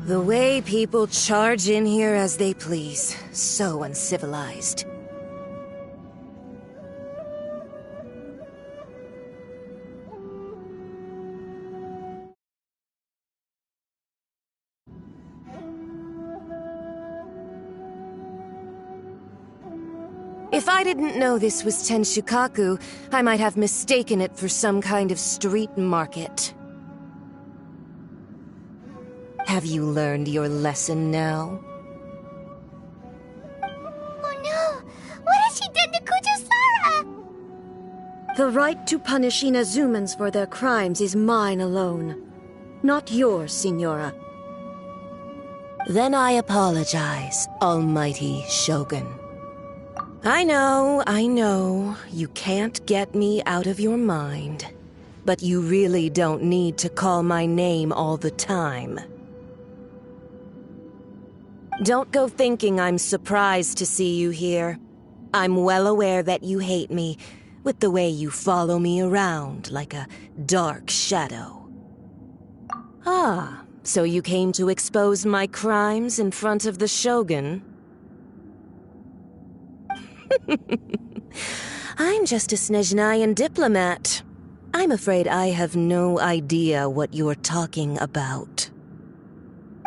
The way people charge in here as they please. So uncivilized. If I didn't know this was Tenshukaku, I might have mistaken it for some kind of street market. Have you learned your lesson now? Oh no! What has she done to Kuchusara? The right to punish Inazumans for their crimes is mine alone. Not yours, Signora. Then I apologize, Almighty Shogun. I know, you can't get me out of your mind. But you really don't need to call my name all the time. Don't go thinking I'm surprised to see you here. I'm well aware that you hate me, with the way you follow me around like a dark shadow. Ah, so you came to expose my crimes in front of the Shogun? I'm just a Snezhnayan diplomat. I'm afraid I have no idea what you're talking about.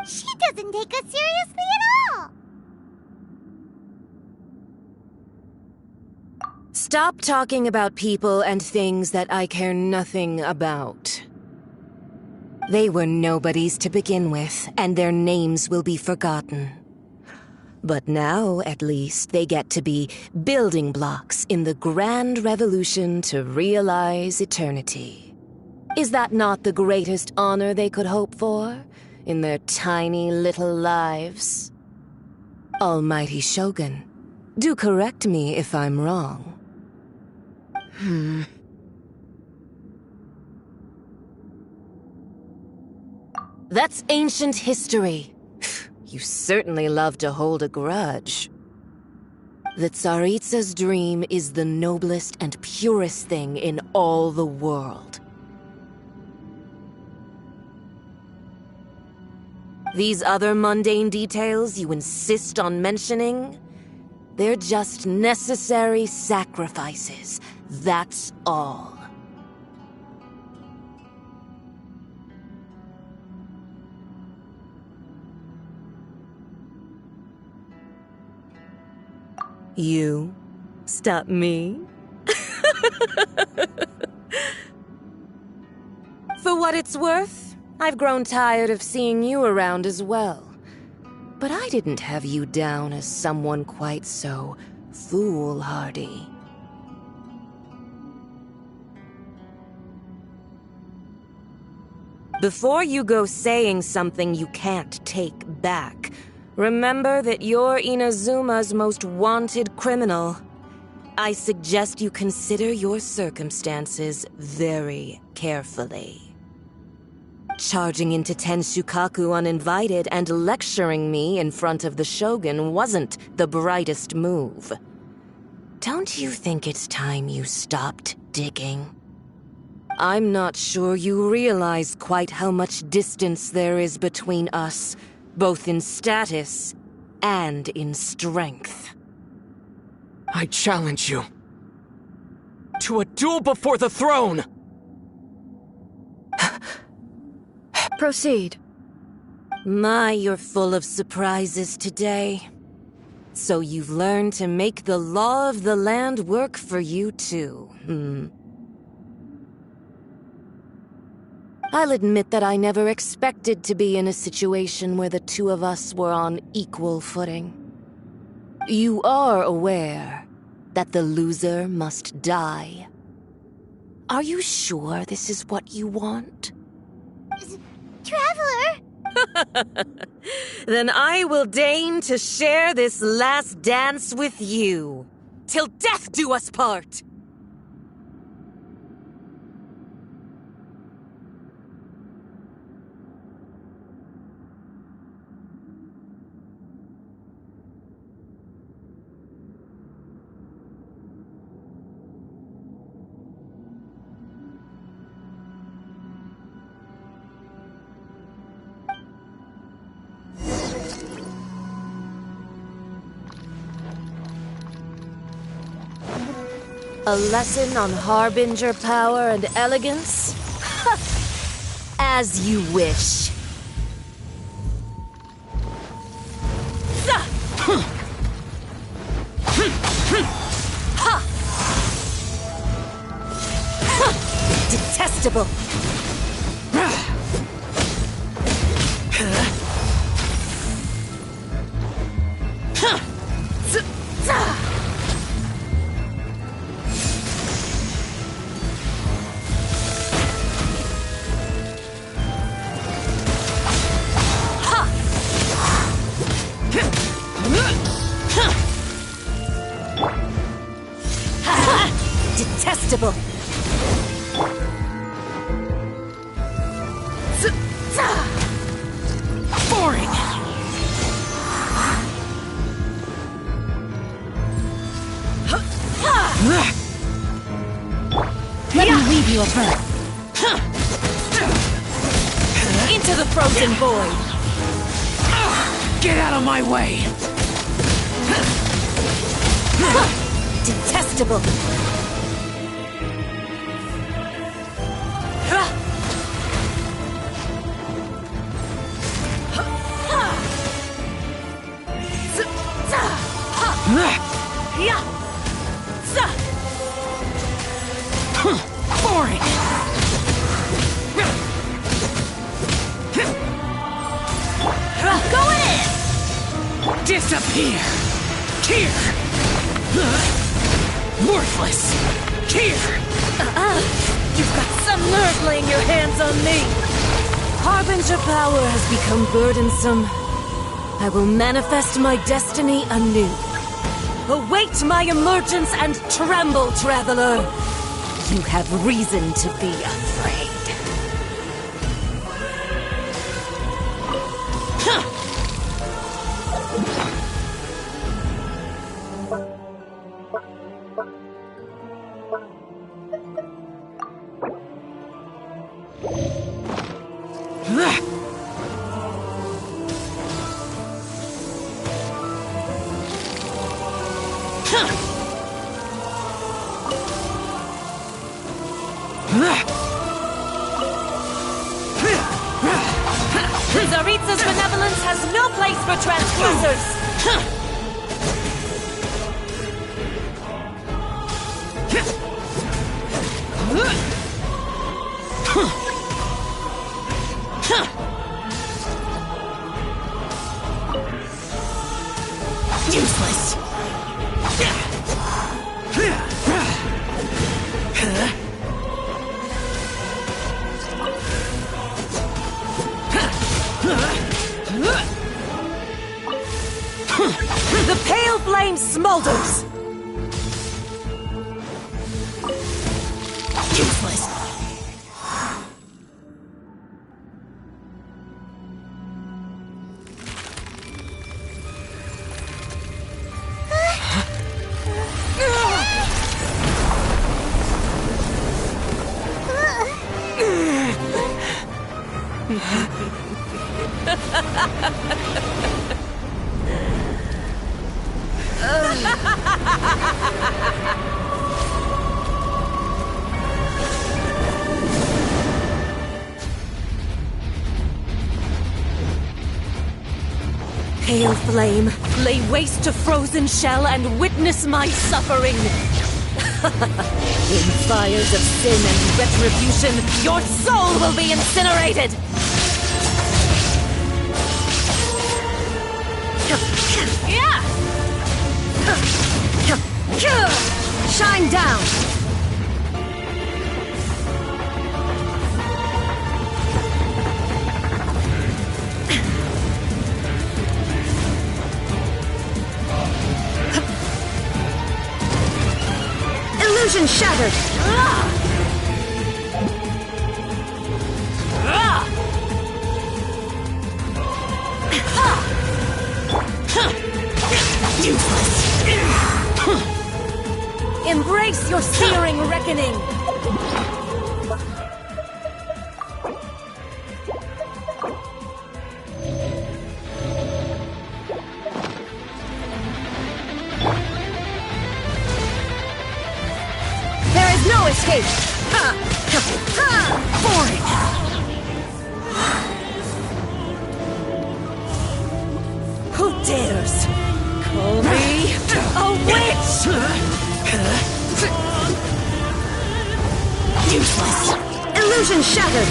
She doesn't take us seriously at all! Stop talking about people and things that I care nothing about. They were nobodies to begin with, and their names will be forgotten. But now, at least, they get to be building blocks in the grand revolution to realize eternity. Is that not the greatest honor they could hope for, in their tiny little lives? Almighty Shogun, do correct me if I'm wrong. That's ancient history. You certainly love to hold a grudge. The Tsaritsa's dream is the noblest and purest thing in all the world. These other mundane details you insist on mentioning, they're just necessary sacrifices, that's all. You stop me? For what it's worth, I've grown tired of seeing you around as well. But I didn't have you down as someone quite so foolhardy. Before you go saying something you can't take back, remember that you're Inazuma's most wanted criminal. I suggest you consider your circumstances very carefully. Charging into Tenshukaku uninvited and lecturing me in front of the Shogun wasn't the brightest move. Don't you think it's time you stopped digging? I'm not sure you realize quite how much distance there is between us, both in status and in strength. I challenge you to a duel before the throne! Proceed. My, you're full of surprises today. So you've learned to make the law of the land work for you too, I'll admit that I never expected to be in a situation where the two of us were on equal footing. You are aware that the loser must die. Are you sure this is what you want? Traveler! Then I will deign to share this last dance with you. Till death do us part! A lesson on Harbinger power and elegance? As you wish. Detestable! Detestable! Boring! Let me leave you a verb. Into the frozen void! Get out of my way! Detestable! Boring! Going in! Disappear! Here! Worthless! Here! You've got some nerve laying your hands on me! Harbinger power has become burdensome. I will manifest my destiny anew. Await my emergence and tremble, traveler! You have reason to be afraid. Tsaritsa's benevolence has no place for transgressors! Useless! The pale flame smolders! Useless! Pale flame, lay waste to frozen shell and witness my suffering! In fires of sin and retribution, your soul will be incinerated! Shine down! Illusion shattered! Useless! Embrace your searing reckoning! been shattered!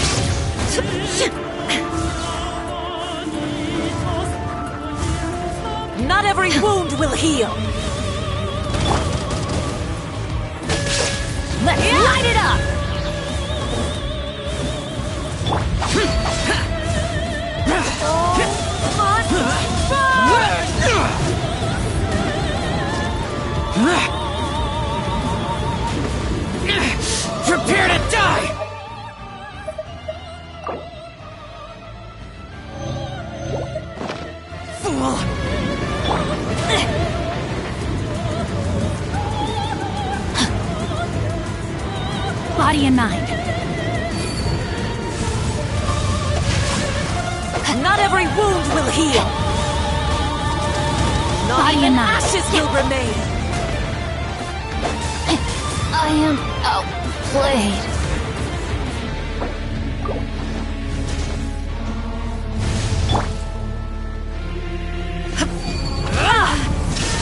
Not every wound will heal! Let's light it up! Prepare to die! Fool! Body and mind. Not every wound will heal! Not Body even and mind. ashes will remain! I am outplayed.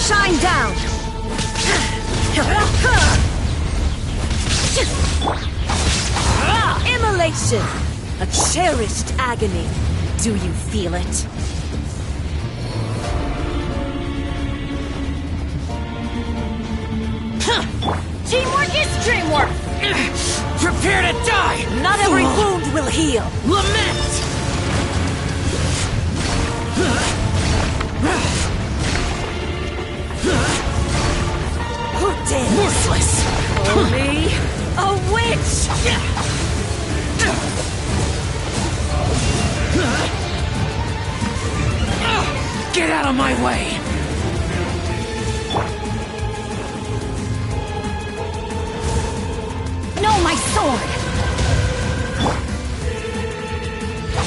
Shine down! Immolation! A cherished agony. Do you feel it? Teamwork is dreamwork! Prepare to die! Not every wound will heal! Lament! Who dares? Worthless! Only a witch! Get out of my way! No, my sword!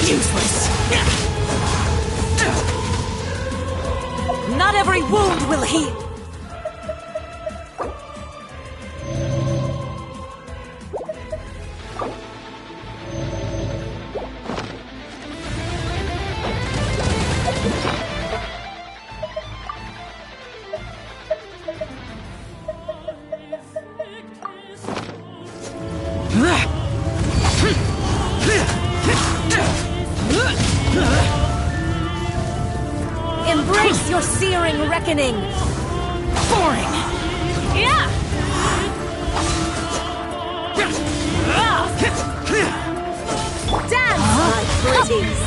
Useless! Not every wound will heal! Embrace your searing reckoning! Boring! Yeah! Dance, my pretties!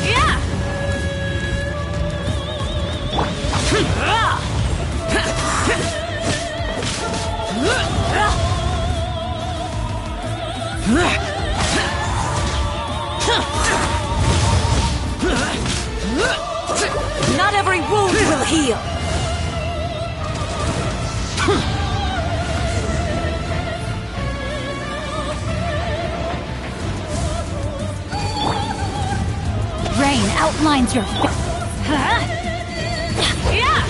Yeah! Not every wound will heal! Rain outlines your face. Yeah!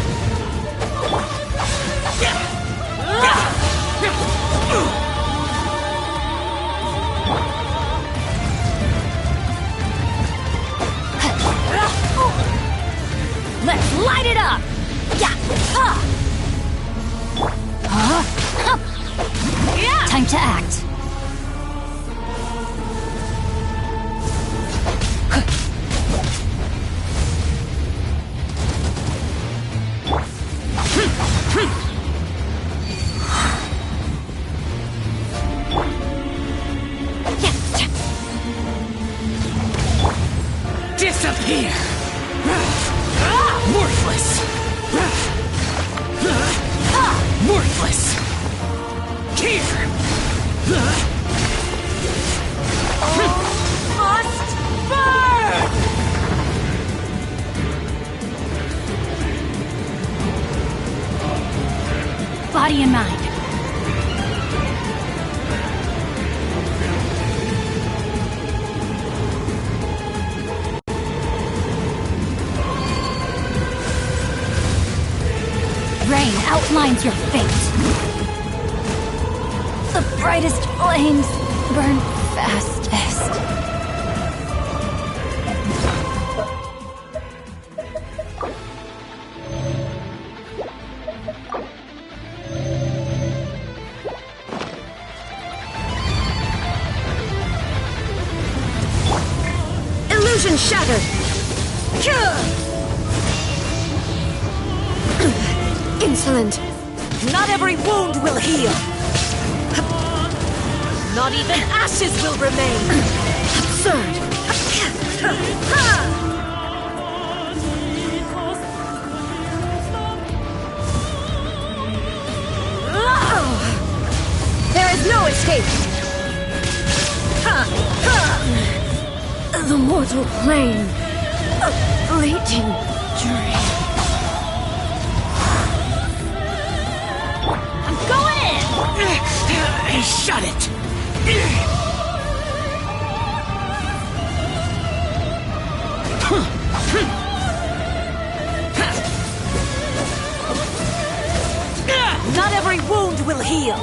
Let's light it up! Yeah! Yeah! Time to act. Disappear! Worthless! Worthless! Here! Must burn! Body and mind. Rain outlines your fate. The brightest flames burn fastest. and shattered! Insolent! Not every wound will heal! Not even ashes will remain! Absurd! There is no escape! The mortal plane! A fleeting dream! I'm going in! Shut it! Not every wound will heal!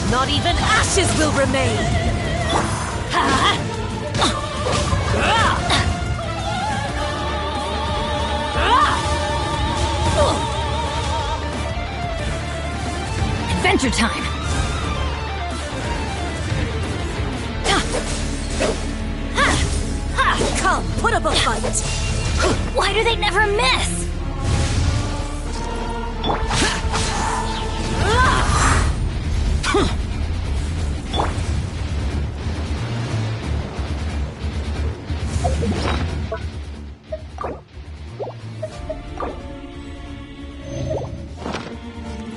Not even ashes will remain! Adventure time! Come, put up a fight! Why do they never miss?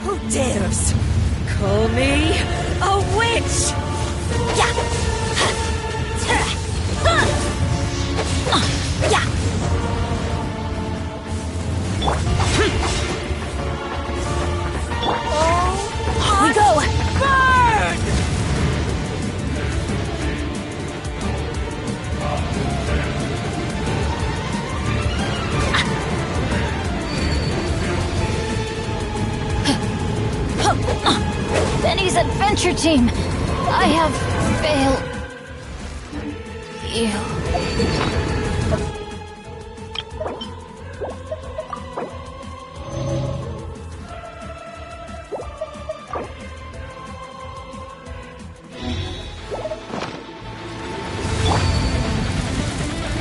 Who dares call me a witch? Here we go! Burn! Benny's adventure team! I have failed you.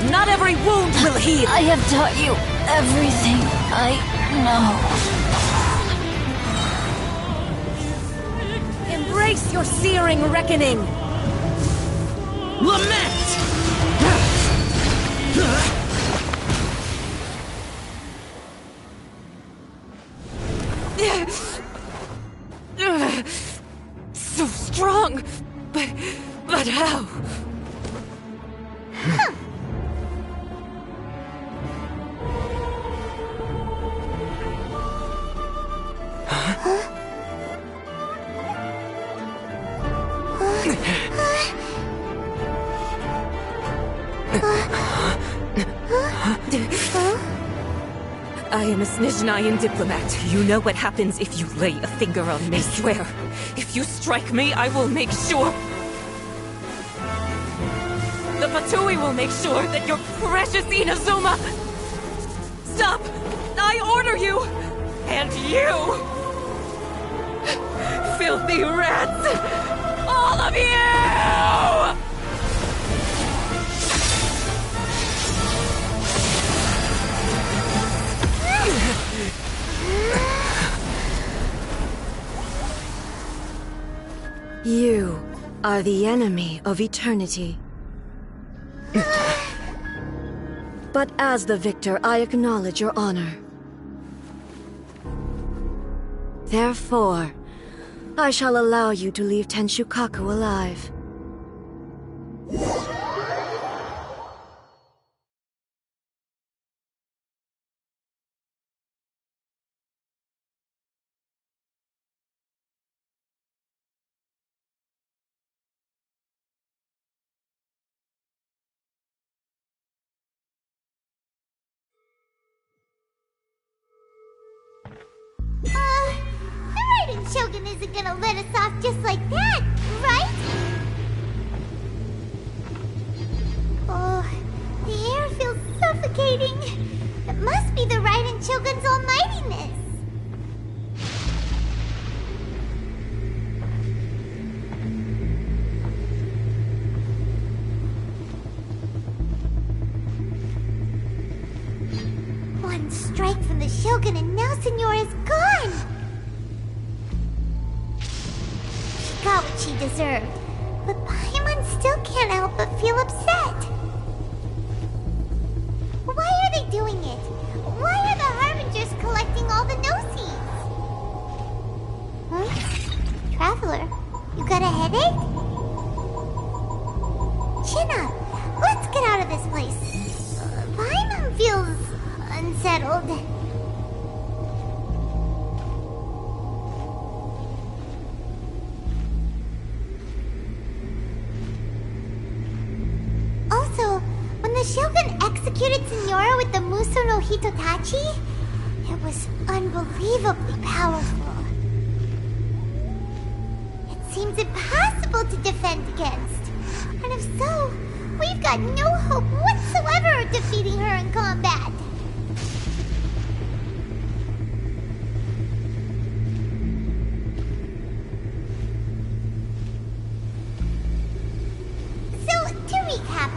Not every wound will heal! I have taught you everything I know. Embrace your searing reckoning! Lament! So strong! But how? I am a Snezhnayan diplomat. You know what happens if you lay a finger on me. I swear, if you strike me, I will make sure... The Fatui will make sure that your precious Inazuma... Stop! I order you! And you! Filthy rats! All of you! You are the enemy of eternity. But as the victor, I acknowledge your honor. Therefore, I shall allow you to leave Tenshukaku alive. The Raiden Shogun isn't gonna let us off just like that, right? Oh, the air feels suffocating. It must be the Raiden Shogun's almightiness. One strike from the Shogun and now Signora's gone! She got what she deserved, but Paimon still can't help but feel upset. Why are they doing it? Why are the Harbingers collecting all the no-seeds? Huh? Traveler, you got a headache? Chin up. Let's get out of this place. Paimon feels unsettled. Also, when the Shogun executed Signora with the Muso no Hitotachi, it was unbelievably powerful. It seems impossible to defend against. And if so, we've got no hope whatsoever of defeating her in combat. So, to recap,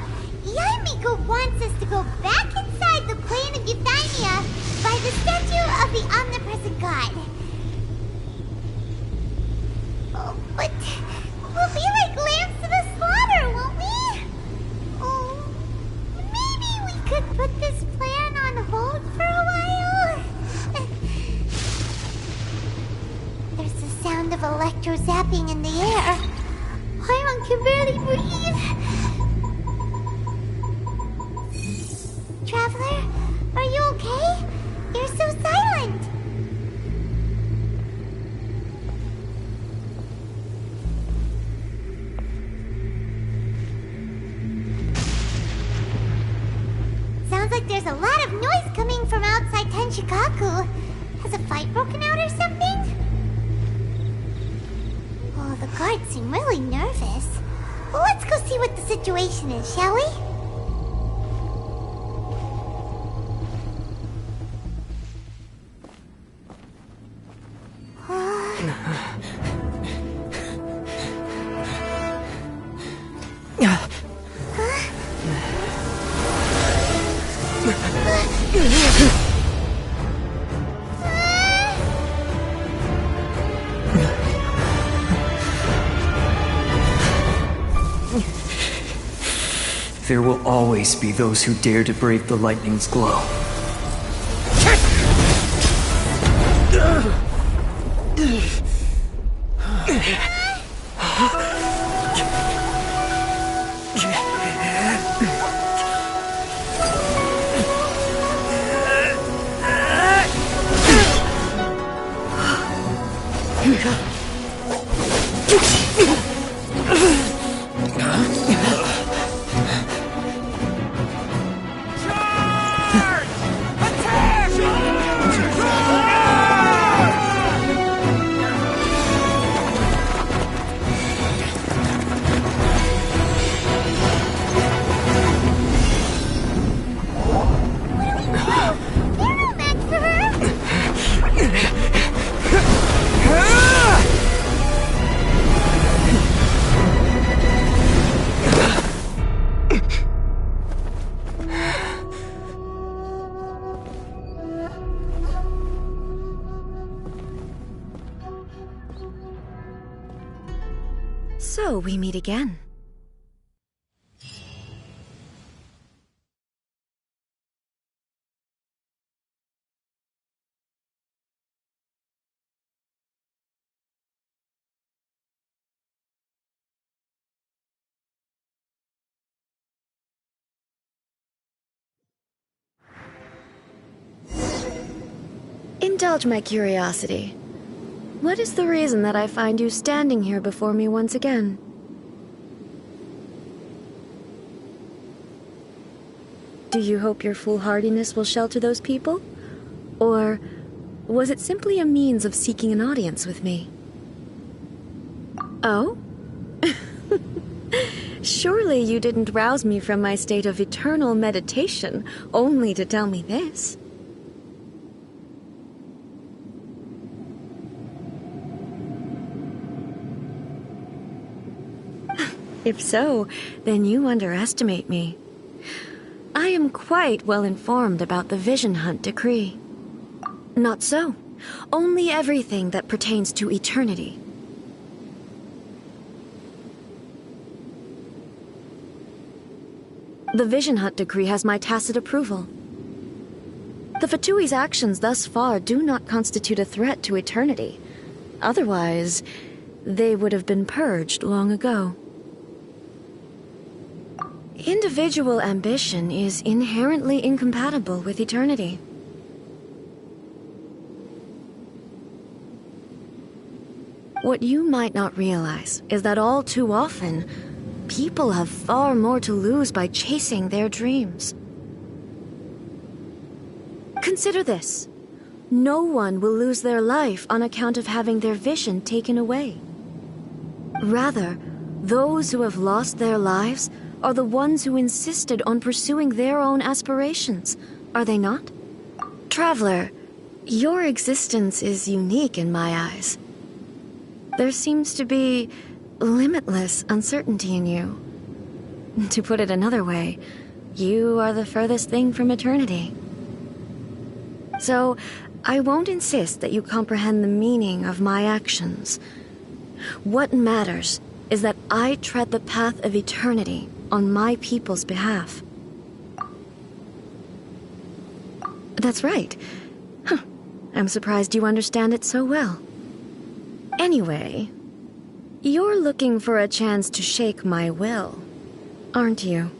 Yaemiko wants us to go back inside the plane of Euthymia by the statue of the omnipresent god. Oh, but we'll be like lambs to the slaughter, won't we? Oh, maybe we could put this plan on hold for a while? There's the sound of electro-zapping in the air. Paimon can barely breathe. Traveler, are you okay? You're so silent. Sounds like there's a lot of noise coming from outside Tenshikaku. Has a fight broken out or something? Oh, the guards seem really nervous. Well, let's go see what the situation is, shall we? There will always be those who dare to brave the lightning's glow. So we meet again. Indulge my curiosity. What is the reason that I find you standing here before me once again? Do you hope your foolhardiness will shelter those people? Or was it simply a means of seeking an audience with me? Oh? Surely you didn't rouse me from my state of eternal meditation only to tell me this. If so, then you underestimate me. I am quite well informed about the Vision Hunt decree. Not so. Only everything that pertains to eternity. The Vision Hunt decree has my tacit approval. The Fatui's actions thus far do not constitute a threat to eternity. Otherwise, they would have been purged long ago. Individual ambition is inherently incompatible with eternity. What you might not realize is that all too often, people have far more to lose by chasing their dreams. Consider this. No one will lose their life on account of having their vision taken away. Rather, those who have lost their lives are the ones who insisted on pursuing their own aspirations, are they not? Traveler, your existence is unique in my eyes. There seems to be limitless uncertainty in you. To put it another way, you are the furthest thing from eternity. So, I won't insist that you comprehend the meaning of my actions. What matters is that I tread the path of eternity on my people's behalf. That's right. Huh. I'm surprised you understand it so well. Anyway, you're looking for a chance to shake my will, aren't you?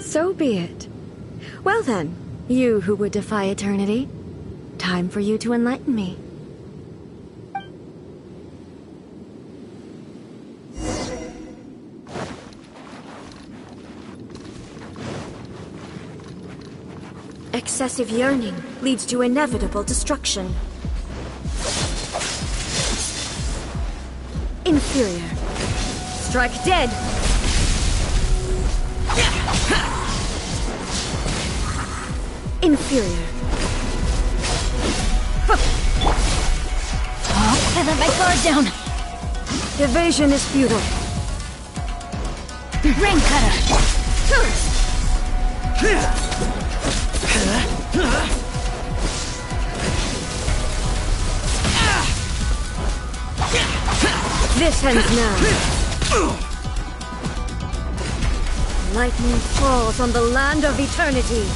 So be it. Well then, you who would defy eternity, time for you to enlighten me. Excessive yearning leads to inevitable destruction. Inferior. Strike dead! Inferior. Oh, I let my guard down. Evasion is futile. Rain cutter. This ends now. Lightning falls on the land of eternity.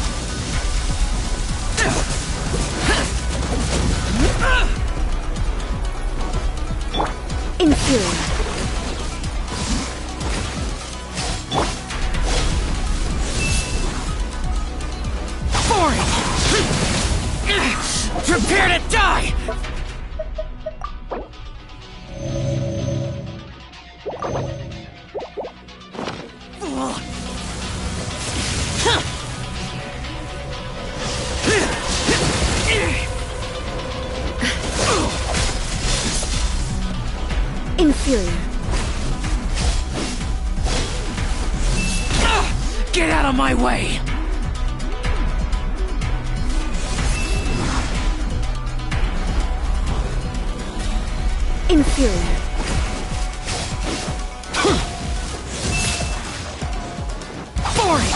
Inferior. Boring! Prepare to die! Inferior. Get out of my way! Inferior. Boring!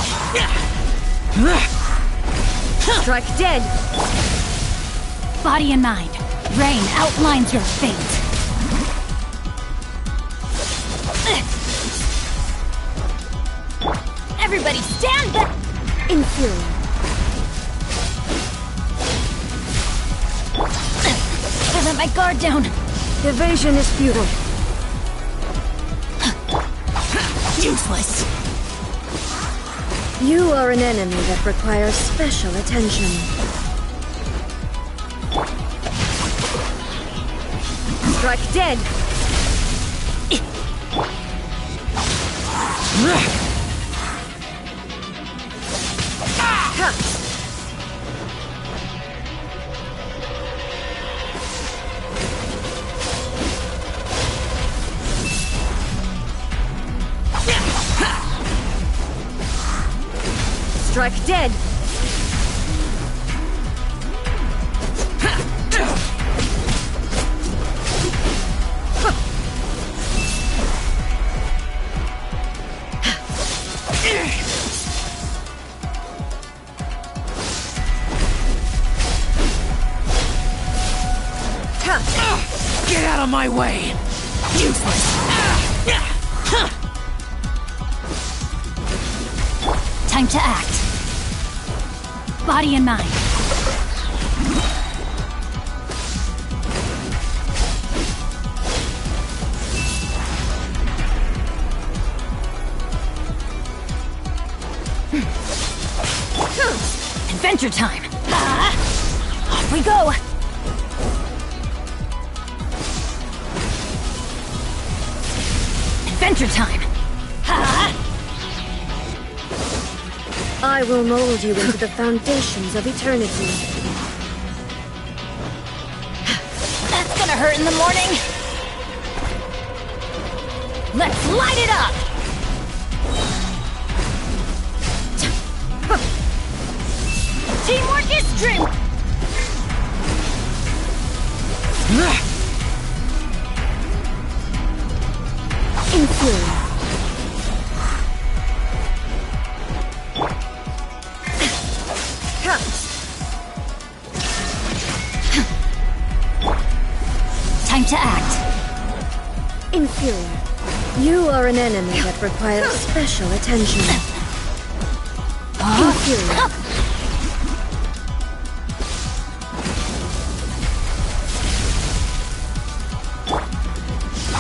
Strike dead! Body and mind. Rain outlines your fate. Everybody stand back! Inferior. I let my guard down. Evasion is futile. Useless. You are an enemy that requires special attention. Strike dead! Strike dead! of my way! Useless. Time to act. Body and mind. Adventure time! Off we go! Adventure time! I will mold you into the foundations of eternity. That's gonna hurt in the morning! Let's light it up! Teamwork is strength! Inferior. Time to act. Inferior. You are an enemy that requires special attention. Inferior.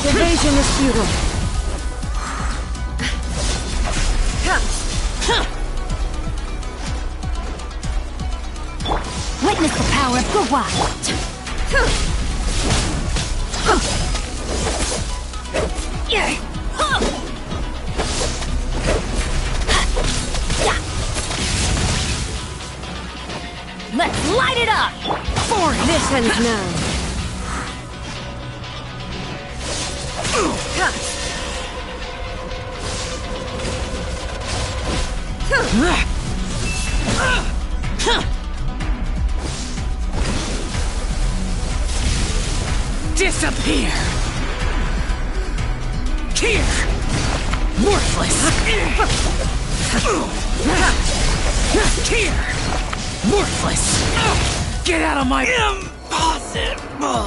Evasion is futile. Witness the power of Gua. Let's light it up! This ends now. Disappear! Here! Worthless! Here! Worthless! Get out of my... Impossible!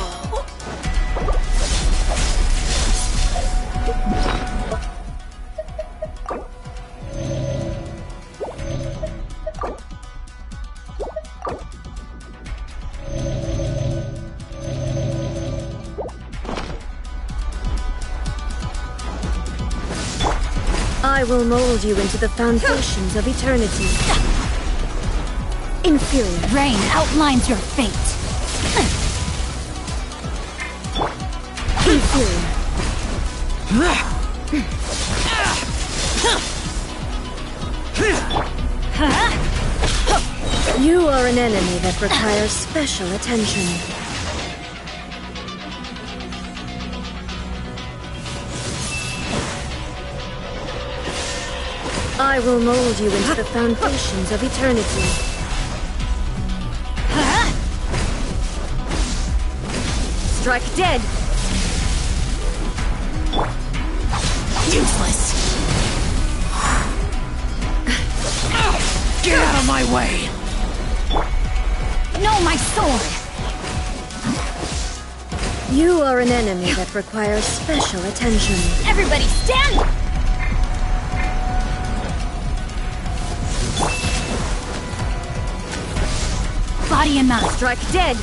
I will mold you into the foundations of eternity. Inferior. Rain outlines your fate. Inferior. You are an enemy that requires special attention. I will mold you into the foundations of eternity. Strike dead! Useless. Get out of my way! No, my sword! You are an enemy that requires special attention. Everybody stand! Body and mind. Strike dead!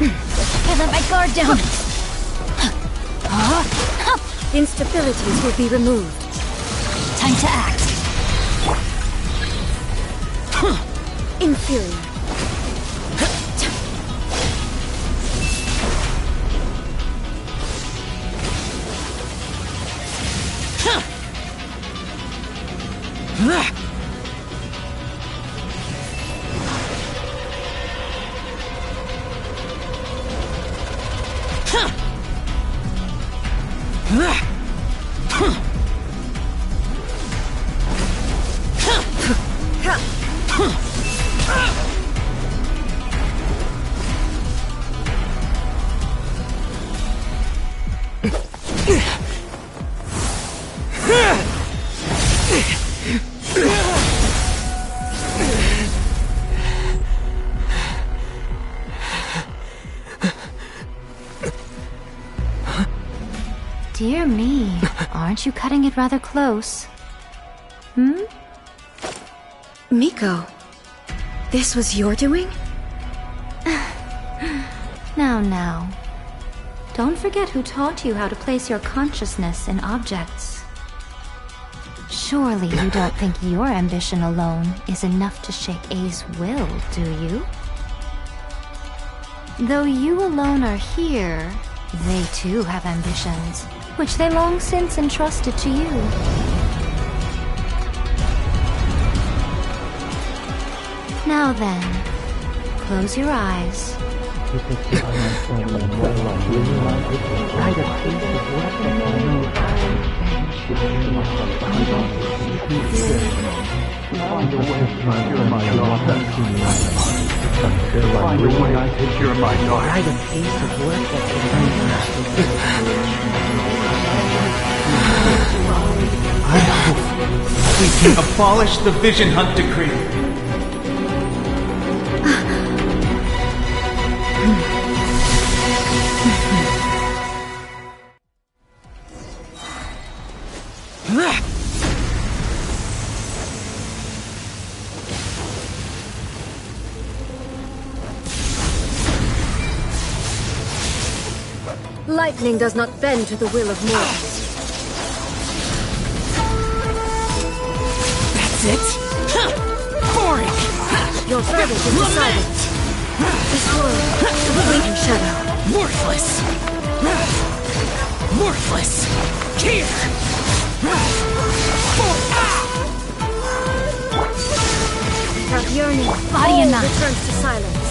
I let my guard down. Instabilities will be removed. Time to act. Inferior. Dear me, aren't you cutting it rather close? Hmm? Miko, this was your doing? Now. Don't forget who taught you how to place your consciousness in objects. Surely you don't think your ambition alone is enough to shake A's will, do you? Though you alone are here, they too have ambitions, which they long since entrusted to you. Now then, close your eyes. I hope we can abolish the Vision Hunt Decree. Lightning does not bend to the will of mortals. That's it? Boring! Your verdict is decided. This world, a fleeting shadow. Worthless! Worthless! Here! Without yearning, Body and mind. returns to silence.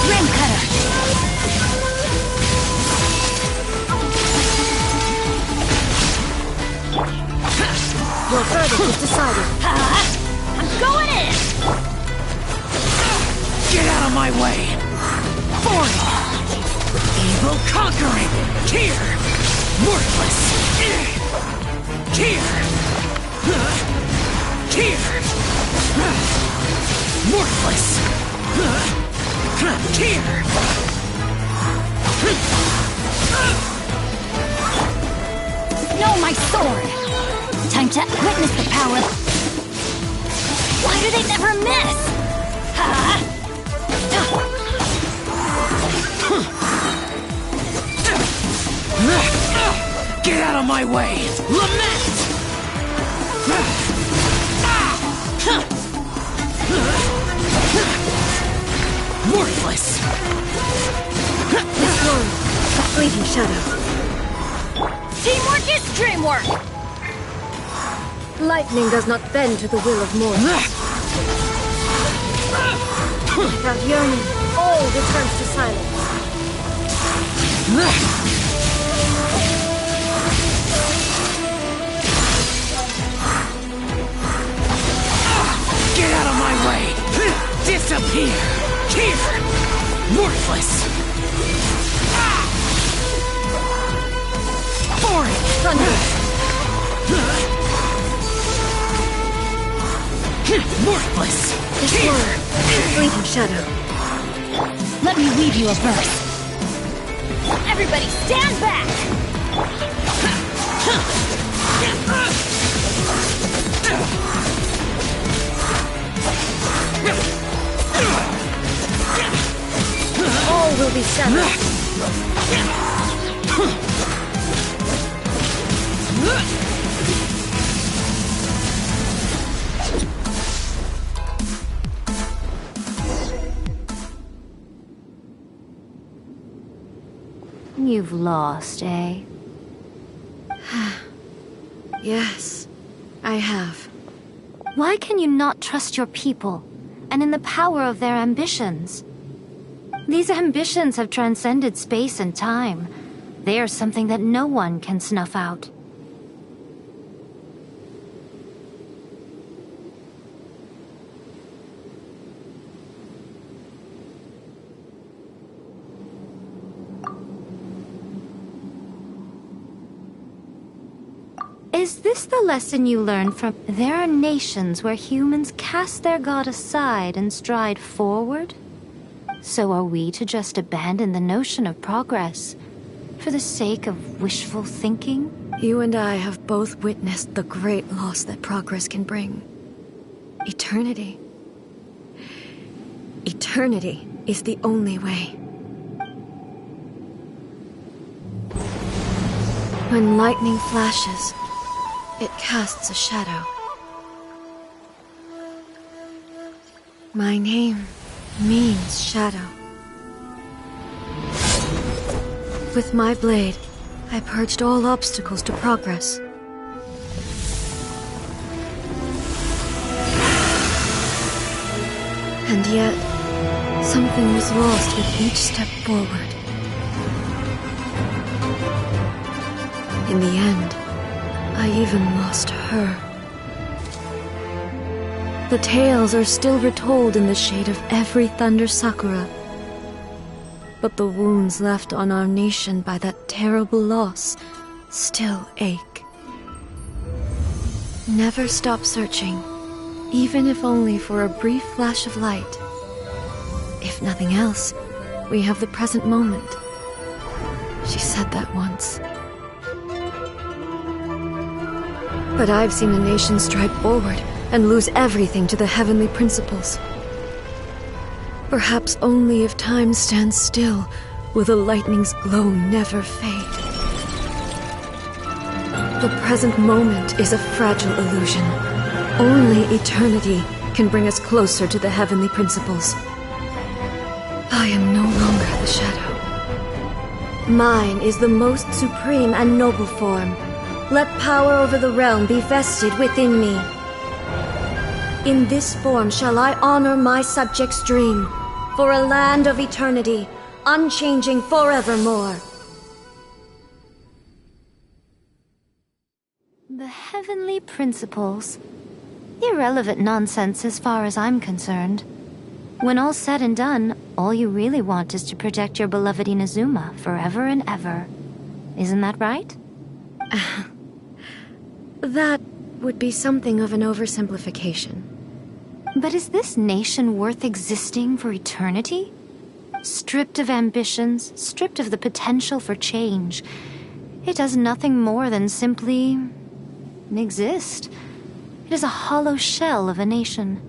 Rim cutter! Your verdict is decided. I'm going in! Get out of my way! Boring! Evil conquering! Here! Worthless! Here! Here! Worthless! Here! No, my sword! Time to witness the power. Why do they never miss? Get out of my way! Lament! Worthless! This world, a fleeting shadow. Teamwork is dreamwork! Lightning does not bend to the will of mortals. Without yearning, all returns to silence. Get out of my way! Disappear! Here! Worthless! Boring! Thunder! Worthless! This world, a fleeting shadow. Let me weave you a verse. Everybody stand back! All will be settled. You've lost, eh? Yes, I have. Why can you not trust your people, and in the power of their ambitions? These ambitions have transcended space and time. They are something that no one can snuff out. Is this the lesson you learned from... There are nations where humans cast their god aside and stride forward? So are we to just abandon the notion of progress? For the sake of wishful thinking? You and I have both witnessed the great loss that progress can bring. Eternity. Eternity is the only way. When lightning flashes, it casts a shadow. My name means shadow. With my blade, I purged all obstacles to progress. And yet, something was lost with each step forward. In the end, I even lost her. The tales are still retold in the shade of every Thunder Sakura. But the wounds left on our nation by that terrible loss still ache. Never stop searching, even if only for a brief flash of light. If nothing else, we have the present moment. She said that once. But I've seen a nation stride forward and lose everything to the heavenly principles. Perhaps only if time stands still will the lightning's glow never fade. The present moment is a fragile illusion. Only eternity can bring us closer to the heavenly principles. I am no longer the shadow. Mine is the most supreme and noble form. Let power over the realm be vested within me. In this form shall I honor my subjects' dream, for a land of eternity, unchanging forevermore. The heavenly principles. Irrelevant nonsense as far as I'm concerned. When all's said and done, all you really want is to protect your beloved Inazuma forever and ever. Isn't that right? That would be something of an oversimplification. But is this nation worth existing for eternity? Stripped of ambitions, stripped of the potential for change, it does nothing more than simply exist. It is a hollow shell of a nation.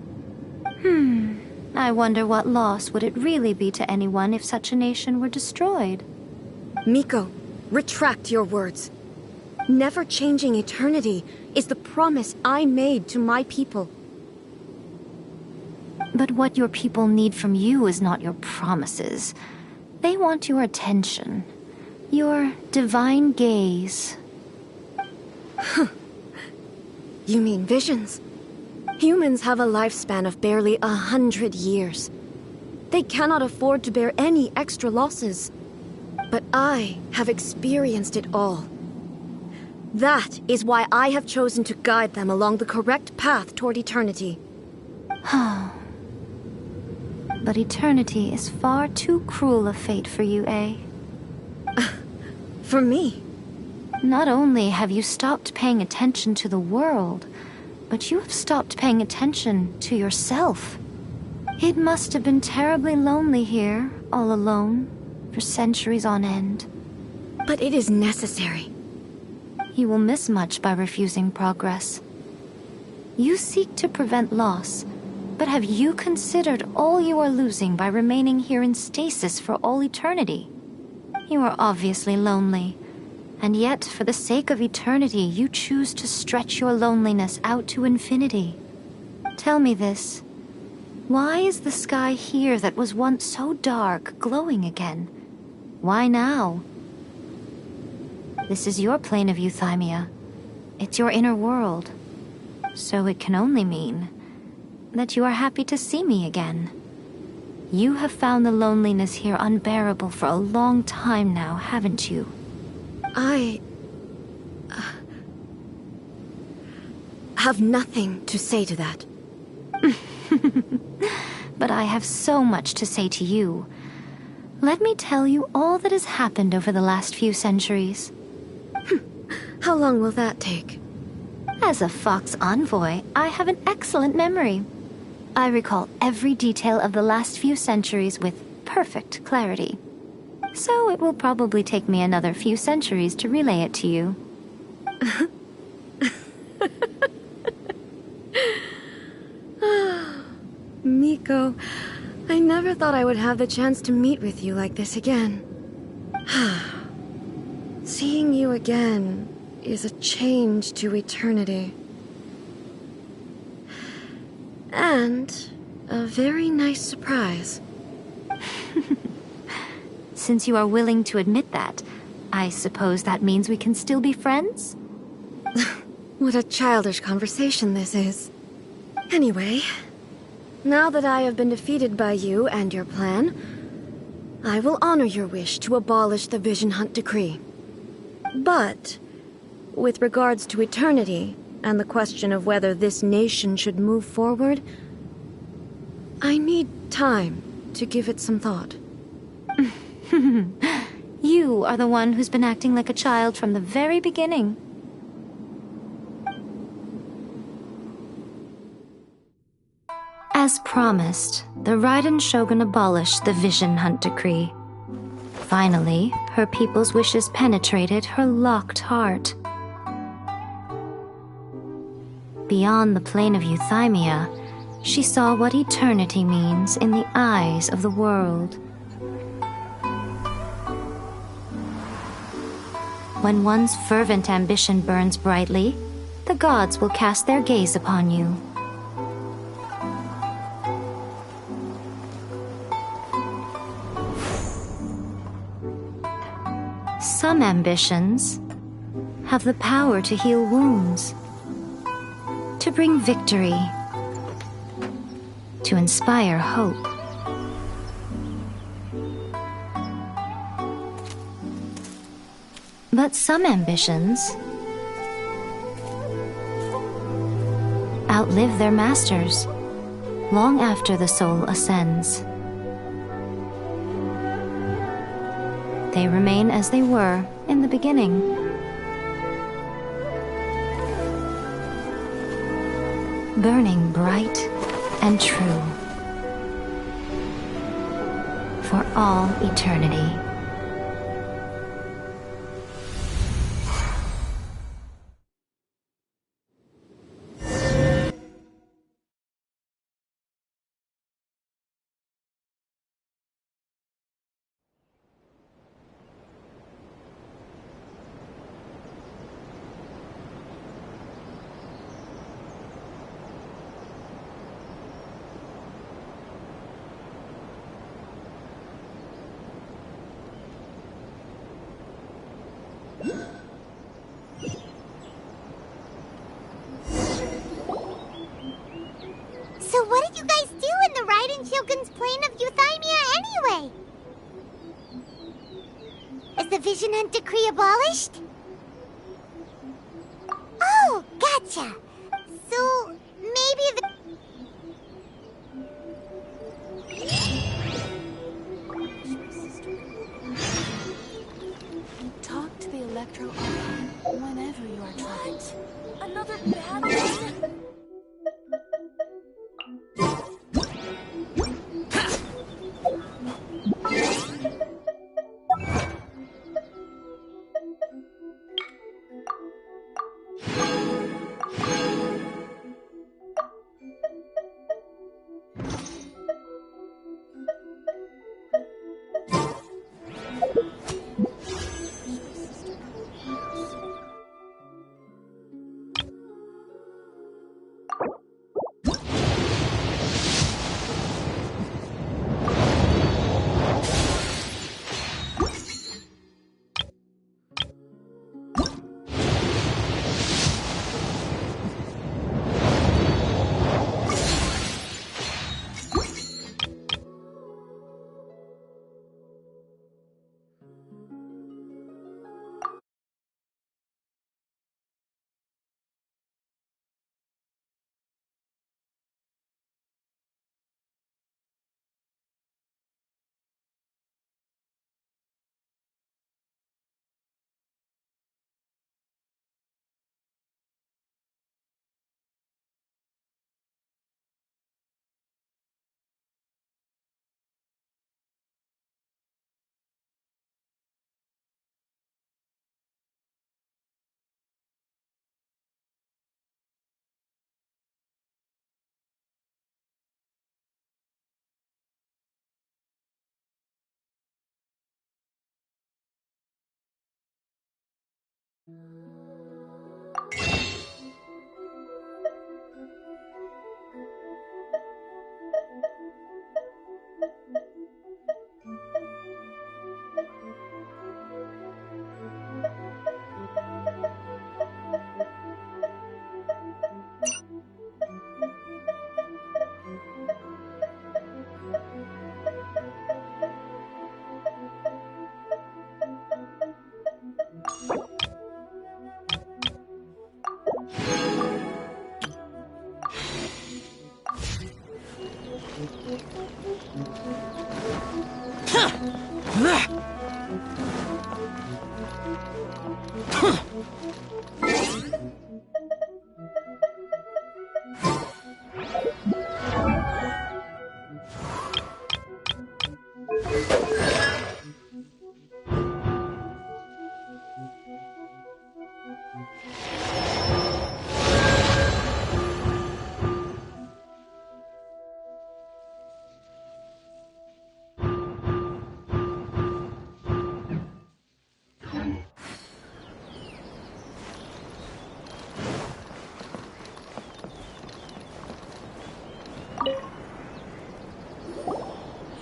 I wonder what loss would it really be to anyone if such a nation were destroyed? Miko, retract your words. Never changing eternity is the promise I made to my people. But what your people need from you is not your promises. They want your attention. Your divine gaze. You mean visions? Humans have a lifespan of barely 100 years. They cannot afford to bear any extra losses. But I have experienced it all. That is why I have chosen to guide them along the correct path toward eternity. But eternity is far too cruel a fate for you, eh? For me? Not only have you stopped paying attention to the world, but you have stopped paying attention to yourself. It must have been terribly lonely here, all alone, for centuries on end. But it is necessary. You will miss much by refusing progress. You seek to prevent loss, but have you considered all you are losing by remaining here in stasis for all eternity? You are obviously lonely, and yet for the sake of eternity you choose to stretch your loneliness out to infinity. Tell me this. Why is the sky here that was once so dark glowing again? Why now? This is your plane of euthymia. It's your inner world. So it can only mean that you are happy to see me again. You have found the loneliness here unbearable for a long time now, haven't you? I have nothing to say to that. But I have so much to say to you. Let me tell you all that has happened over the last few centuries. How long will that take? As a Fox envoy, I have an excellent memory. I recall every detail of the last few centuries with perfect clarity. So it will probably take me another few centuries to relay it to you. Miko, I never thought I would have the chance to meet with you like this again. Seeing you again is a change to eternity. And a very nice surprise. Since you are willing to admit that, I suppose that means we can still be friends? What a childish conversation this is. Anyway, now that I have been defeated by you and your plan, I will honor your wish to abolish the Vision Hunt Decree. But, with regards to eternity, and the question of whether this nation should move forward, I need time to give it some thought. You are the one who's been acting like a child from the very beginning. As promised, the Raiden Shogun abolished the Vision Hunt Decree. Finally, her people's wishes penetrated her locked heart. Beyond the plane of Euthymia, she saw what eternity means in the eyes of the world. When one's fervent ambition burns brightly, the gods will cast their gaze upon you. Some ambitions have the power to heal wounds, to bring victory, to inspire hope. But some ambitions outlive their masters long after the soul ascends. They remain as they were in the beginning. Burning bright and true for all eternity. So what did you guys do in the Raiden Shogun's plane of Euthymia anyway? Is the Vision Hunt Decree abolished? Oh, gotcha. So maybe the... Talk to the Electro whenever you are trapped. Another bad one?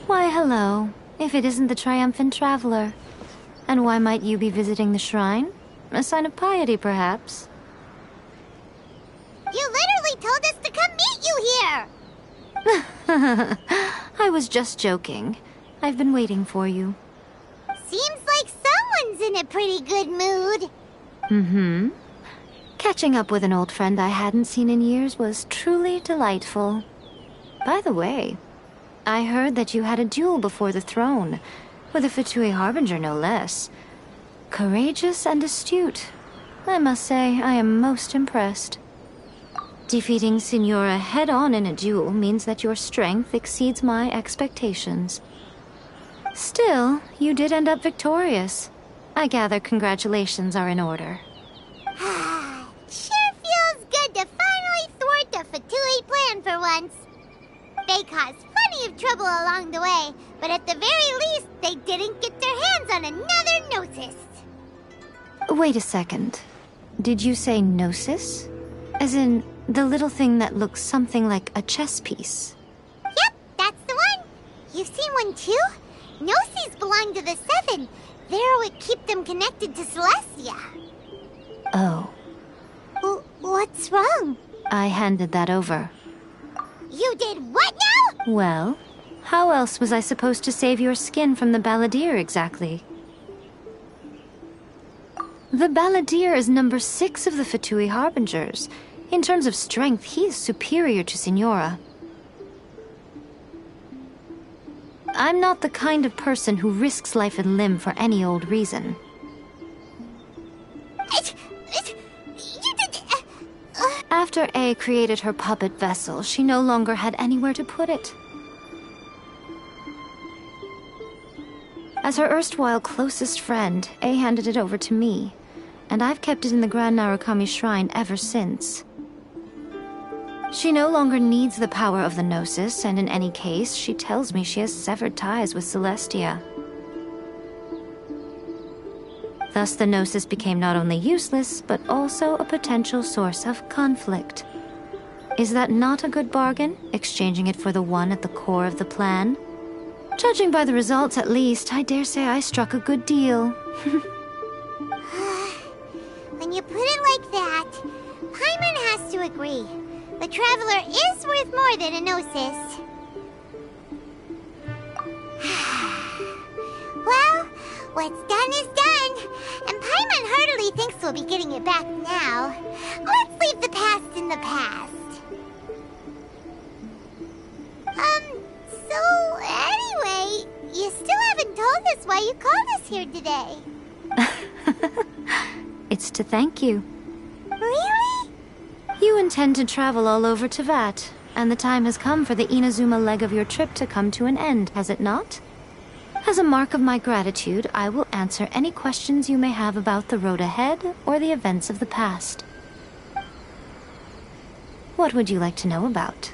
Why, hello. If it isn't the triumphant traveler. And why might you be visiting the shrine? A sign of piety, perhaps? You literally told us to come meet you here! I was just joking. I've been waiting for you. Seems like someone's in a pretty good mood. Mm-hmm. Catching up with an old friend I hadn't seen in years was truly delightful. By the way, I heard that you had a duel before the throne, with a Fatui Harbinger no less. Courageous and astute. I must say, I am most impressed. Defeating Signora head-on in a duel means that your strength exceeds my expectations. Still, you did end up victorious. I gather congratulations are in order. Sure feels good to finally thwart the Fatui plan for once. They caused plenty of trouble along the way, but at the very least, they didn't get their hands on another Gnosis. Wait a second. Did you say Gnosis? As in, the little thing that looks something like a chess piece? Yep, that's the one. You've seen one too? Gnosis belong to the Seven. They're what keep them connected to Celestia. Oh. What's wrong? I handed that over. You did what now? Well, how else was I supposed to save your skin from the Balladeer exactly? The Balladeer is number 6 of the Fatui Harbingers. In terms of strength, he is superior to Signora. I'm not the kind of person who risks life and limb for any old reason. After A created her puppet vessel, she no longer had anywhere to put it. As her erstwhile closest friend, A handed it over to me, and I've kept it in the Grand Narukami Shrine ever since. She no longer needs the power of the Gnosis, and in any case, she tells me she has severed ties with Celestia. Thus, the Gnosis became not only useless, but also a potential source of conflict. Is that not a good bargain, exchanging it for the one at the core of the plan? Judging by the results, at least, I dare say I struck a good deal. When you put it like that, Paimon has to agree. The Traveler is worth more than a Gnosis. Well, what's done is done, and Paimon heartily thinks we'll be getting it back now. Let's leave the past in the past. So anyway, you still haven't told us why you called us here today. It's to thank you. Really? You intend to travel all over Teyvat, and the time has come for the Inazuma leg of your trip to come to an end, has it not? As a mark of my gratitude, I will answer any questions you may have about the road ahead or the events of the past. What would you like to know about?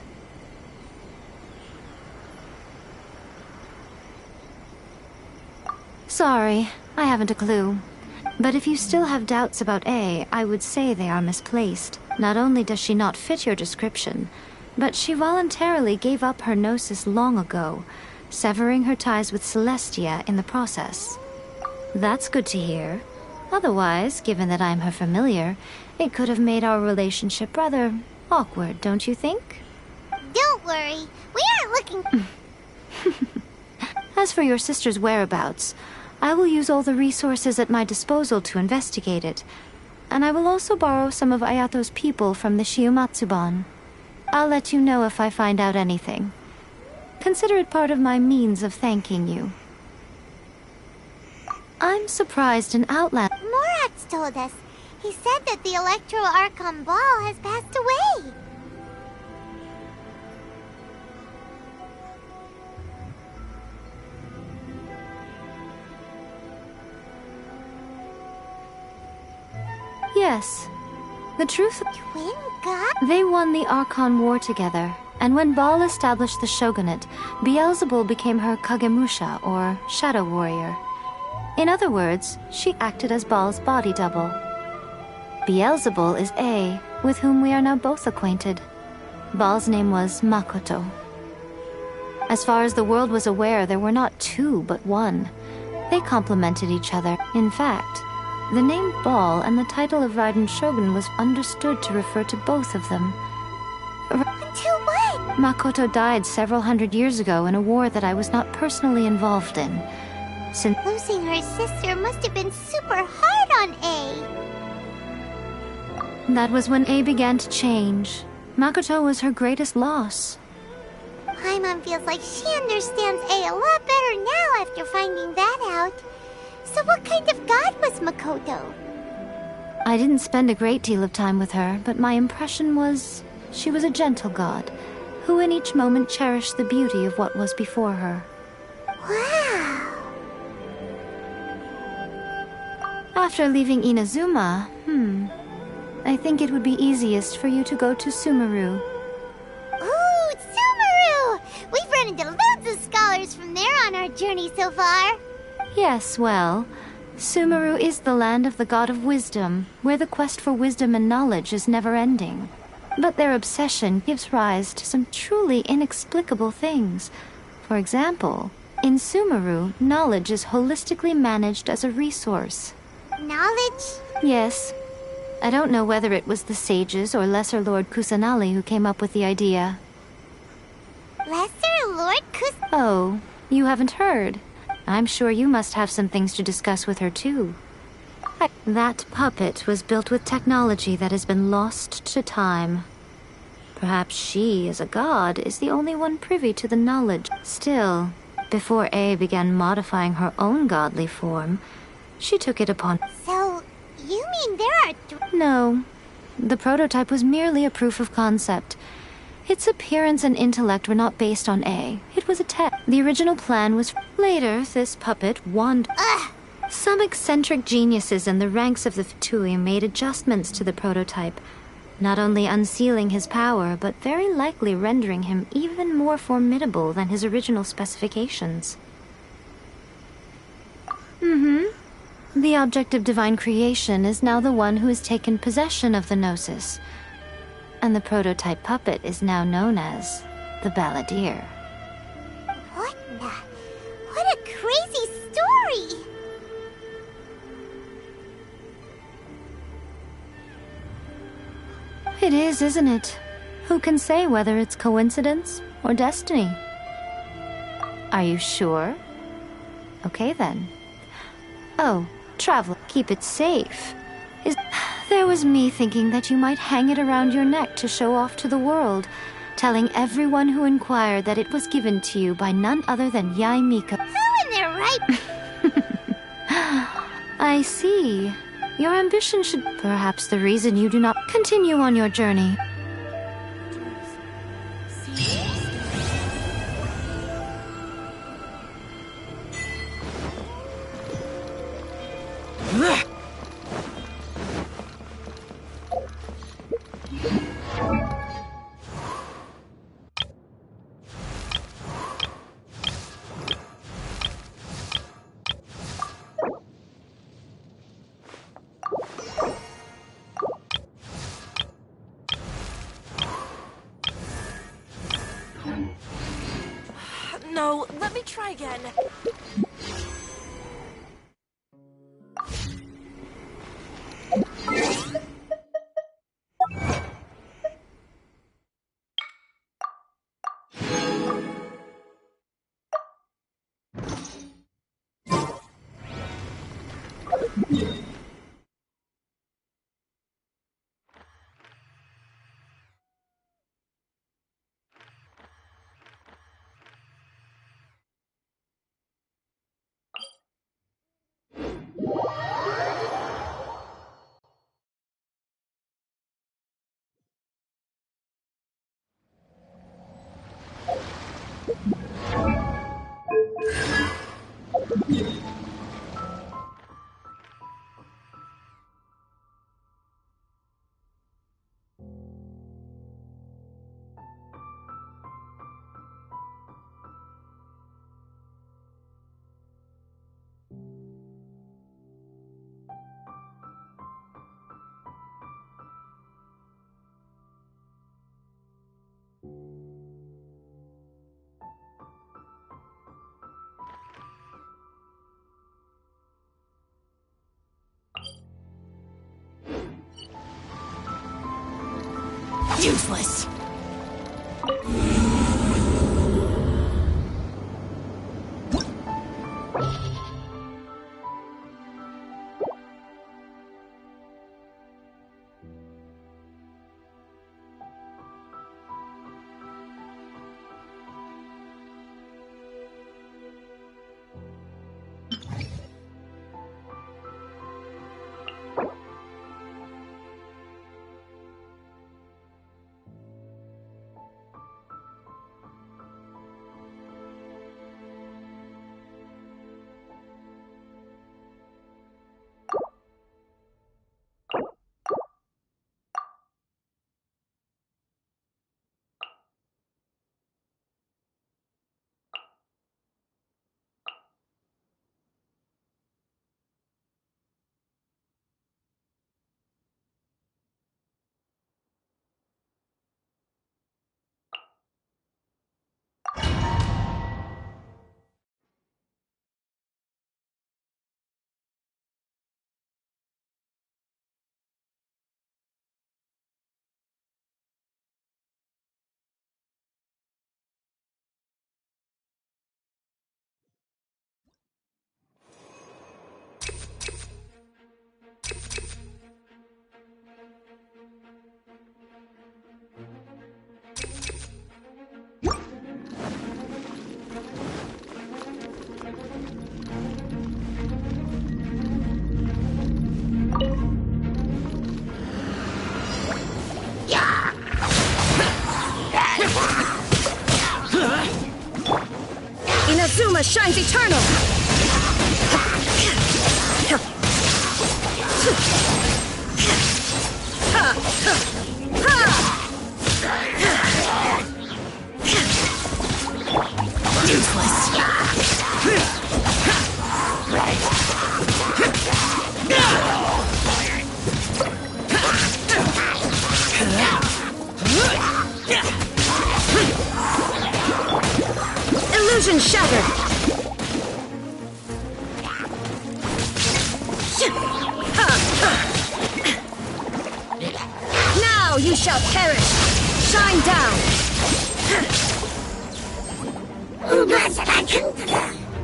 Sorry, I haven't a clue. But if you still have doubts about A, I would say they are misplaced. Not only does she not fit your description, but she voluntarily gave up her gnosis long ago, severing her ties with Celestia in the process. That's good to hear. Otherwise, given that I'm her familiar, it could have made our relationship rather awkward, don't you think? Don't worry, we aren't looking... As for your sister's whereabouts, I will use all the resources at my disposal to investigate it, and I will also borrow some of Ayato's people from the Shiumatsuban. I'll let you know if I find out anything. Consider it part of my means of thanking you. I'm surprised an outland... Morax told us. He said that the Electro Archon Ball has passed away. Yes. The truth... Twin God? They won the Archon War together, and when Baal established the shogunate, Beelzebul became her Kagemusha, or Shadow Warrior. In other words, she acted as Baal's body double. Beelzebul is A, with whom we are now both acquainted. Baal's name was Makoto. As far as the world was aware, there were not two, but one. They complemented each other. In fact, the name Baal and the title of Raiden Shogun was understood to refer to both of them. Until what? Makoto died several hundred years ago in a war that I was not personally involved in. Since Losing her sister must have been super hard on A. that was when A began to change. Makoto was her greatest loss. Paimon feels like she understands A a lot better now after finding that out. So what kind of god was Makoto? I didn't spend a great deal of time with her, but my impression was she was a gentle god, who in each moment cherished the beauty of what was before her. Wow. After leaving Inazuma, I think it would be easiest for you to go to Sumeru. Ooh, Sumeru! We've run into loads of scholars from there on our journey so far. Yes, well, Sumeru is the land of the god of wisdom, where the quest for wisdom and knowledge is never-ending. But their obsession gives rise to some truly inexplicable things. For example, in Sumeru, knowledge is holistically managed as a resource. Knowledge? Yes. I don't know whether it was the sages or Lesser Lord Kusanali who came up with the idea. Lesser Lord Oh, you haven't heard? I'm sure you must have some things to discuss with her, too. That puppet was built with technology that has been lost to time. Perhaps she, as a god, is the only one privy to the knowledge. Still, before A began modifying her own godly form, she took it upon... So, you mean there are... No. The prototype was merely a proof of concept. Its appearance and intellect were not based on A. It was a test. The original plan was... Later, this puppet wandered... Some eccentric geniuses in the ranks of the Fatui made adjustments to the prototype, not only unsealing his power, but very likely rendering him even more formidable than his original specifications. The object of divine creation is now the one who has taken possession of the Gnosis, and the prototype puppet is now known as the Balladeer. What a crazy story! It is, isn't it? Who can say whether it's coincidence or destiny? Are you sure? Okay then. Oh, traveler, keep it safe. There was me thinking that you might hang it around your neck to show off to the world, telling everyone who inquired that it was given to you by none other than Yae Miko. Who in their right... I see. Your ambition should... Perhaps the reason you do not continue on your journey. no, let me try again. Useless! Inazuma shines eternal! Illusion shattered! Now you shall perish! Shine down!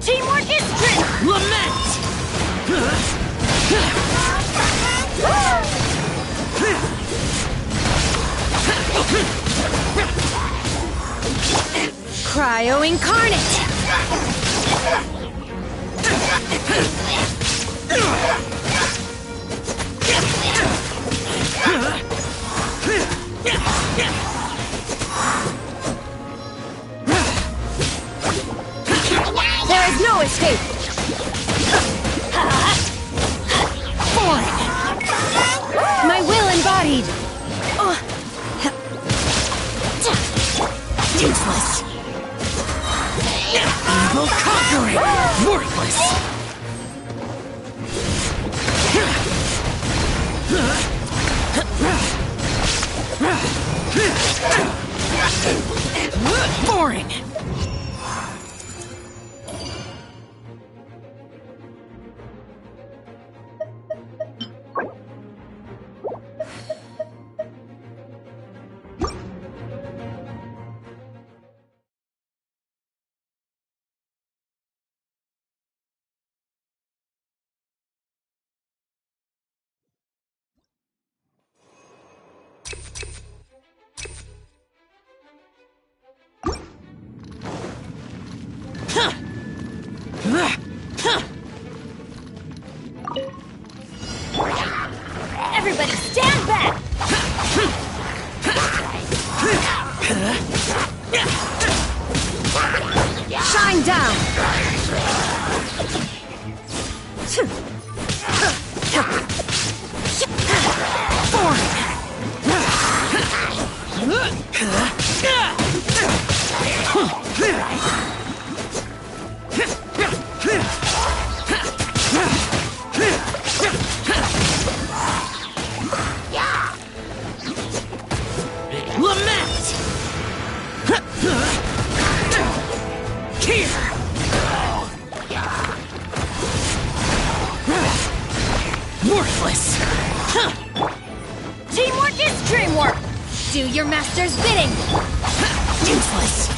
Teamwork is strength! Lament! Cryo incarnate! There is no escape! Foreign! My will embodied! Useless! Evil conquering! Worthless! Boring! Worthless! Teamwork is dreamwork! Do your master's bidding! Useless!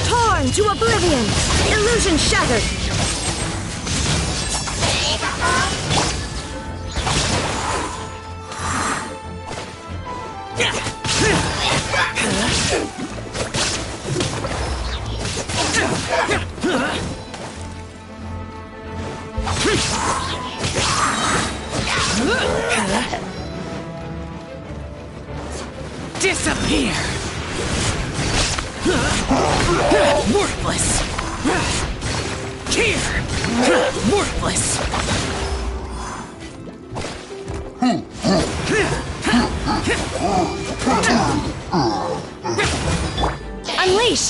Torn to oblivion! Illusion shattered! Disappear! Worthless! Here! Worthless! Unleash!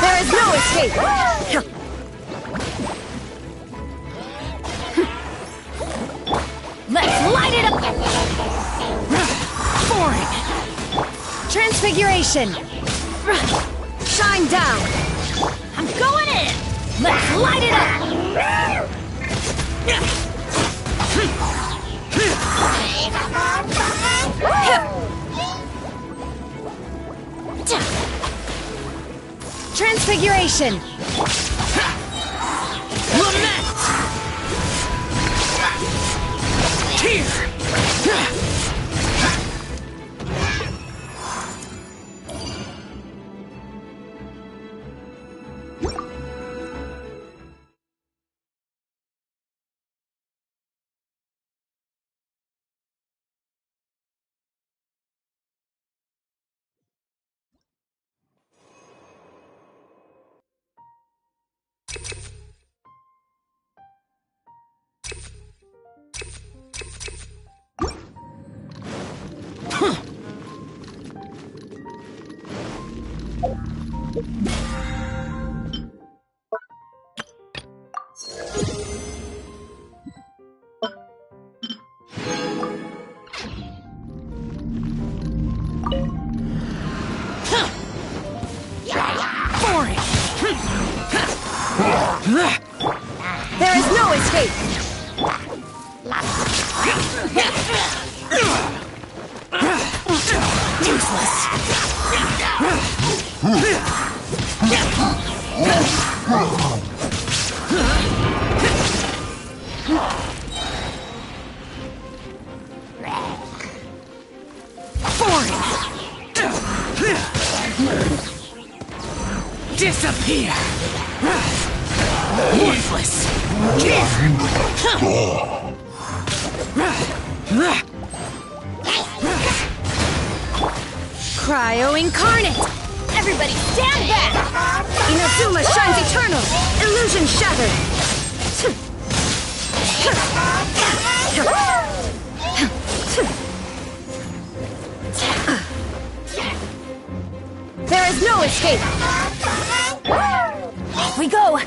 There is no escape! Let's light it up! Boring! Transfiguration! Shine down! I'm going in! Let's light it up! Transfiguration! Lament! Here! There is no escape! Disappear! Worthless! Cryo incarnate! Everybody stand back! Inazuma shines eternal! Illusion shattered! There is no escape! Off we go!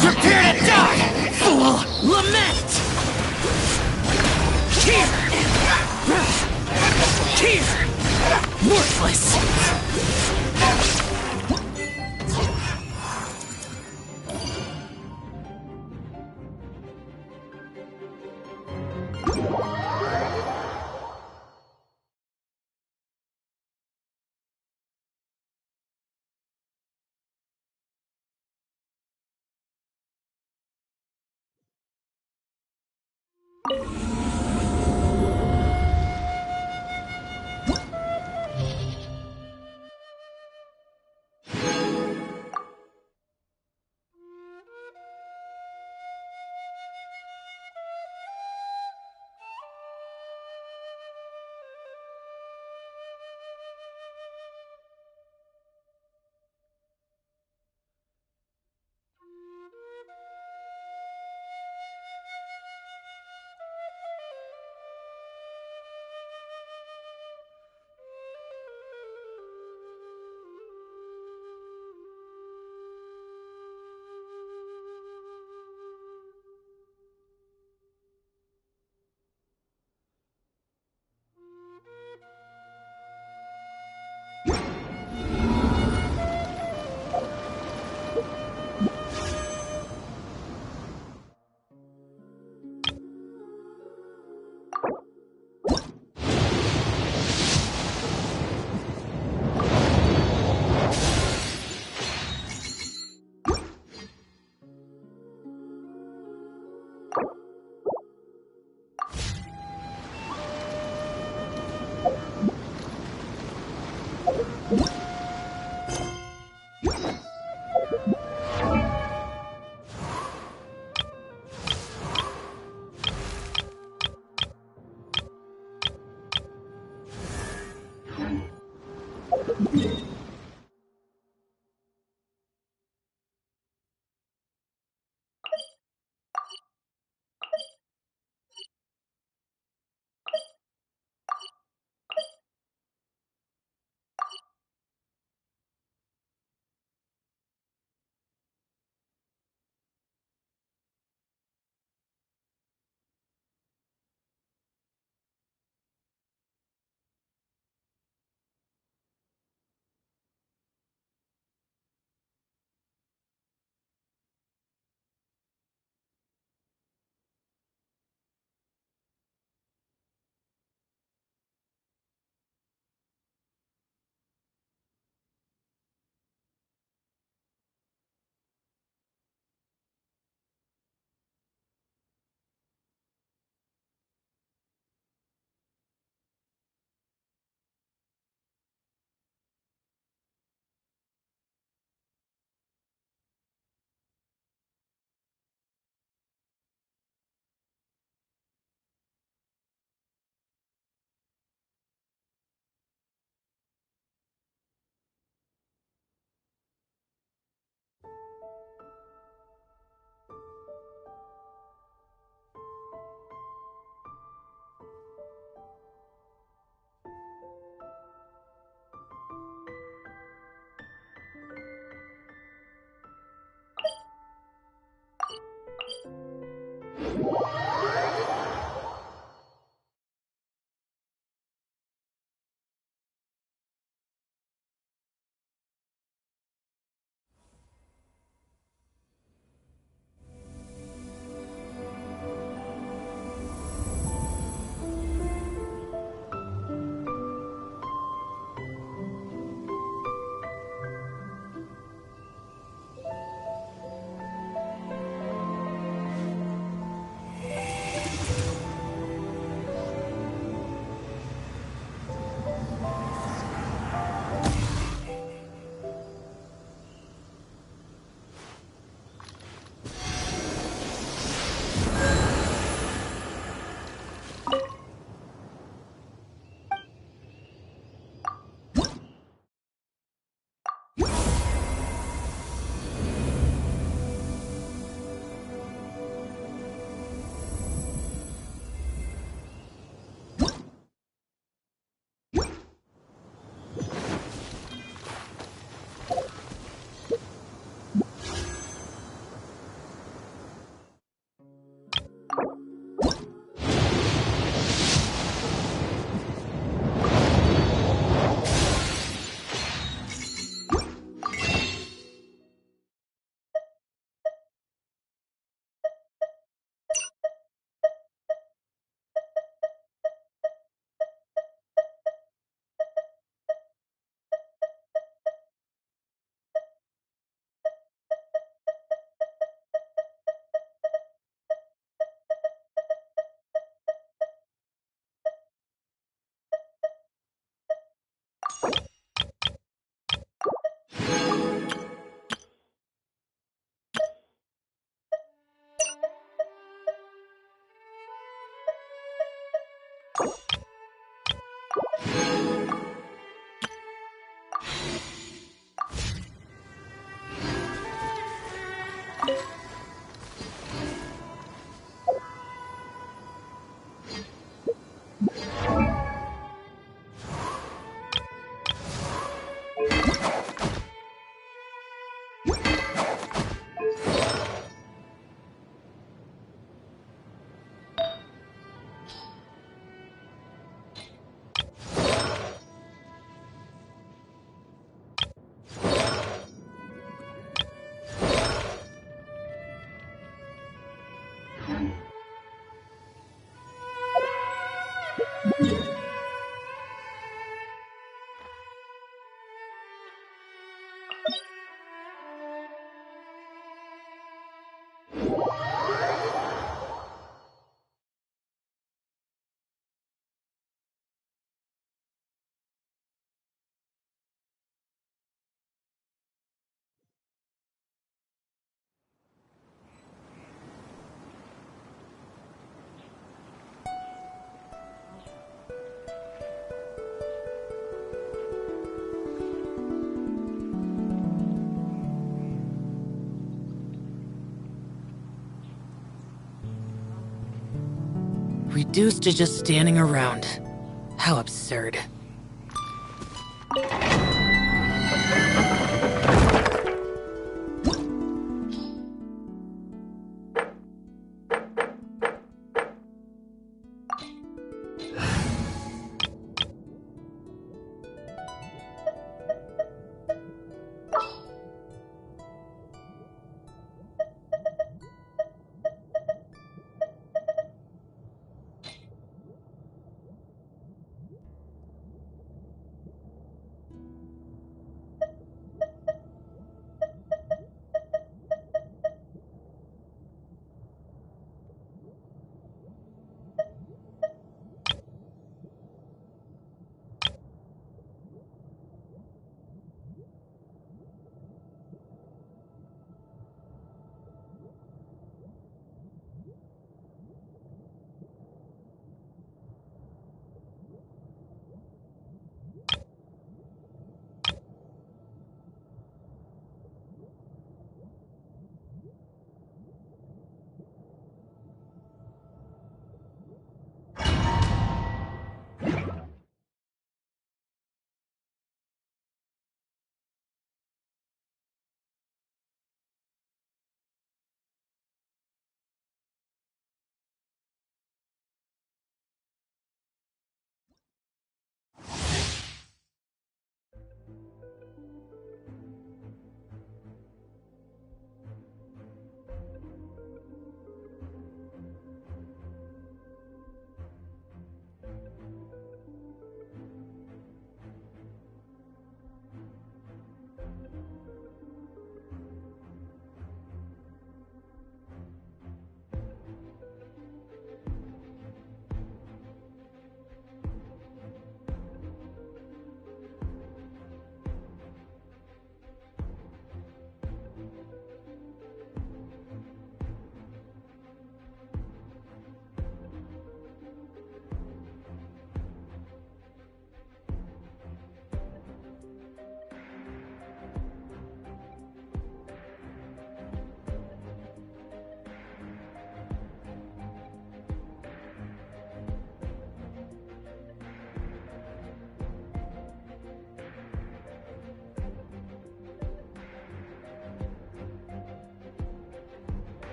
Prepare to die, fool! Lament! Here! Here! Worthless! Reduced to just standing around. How absurd.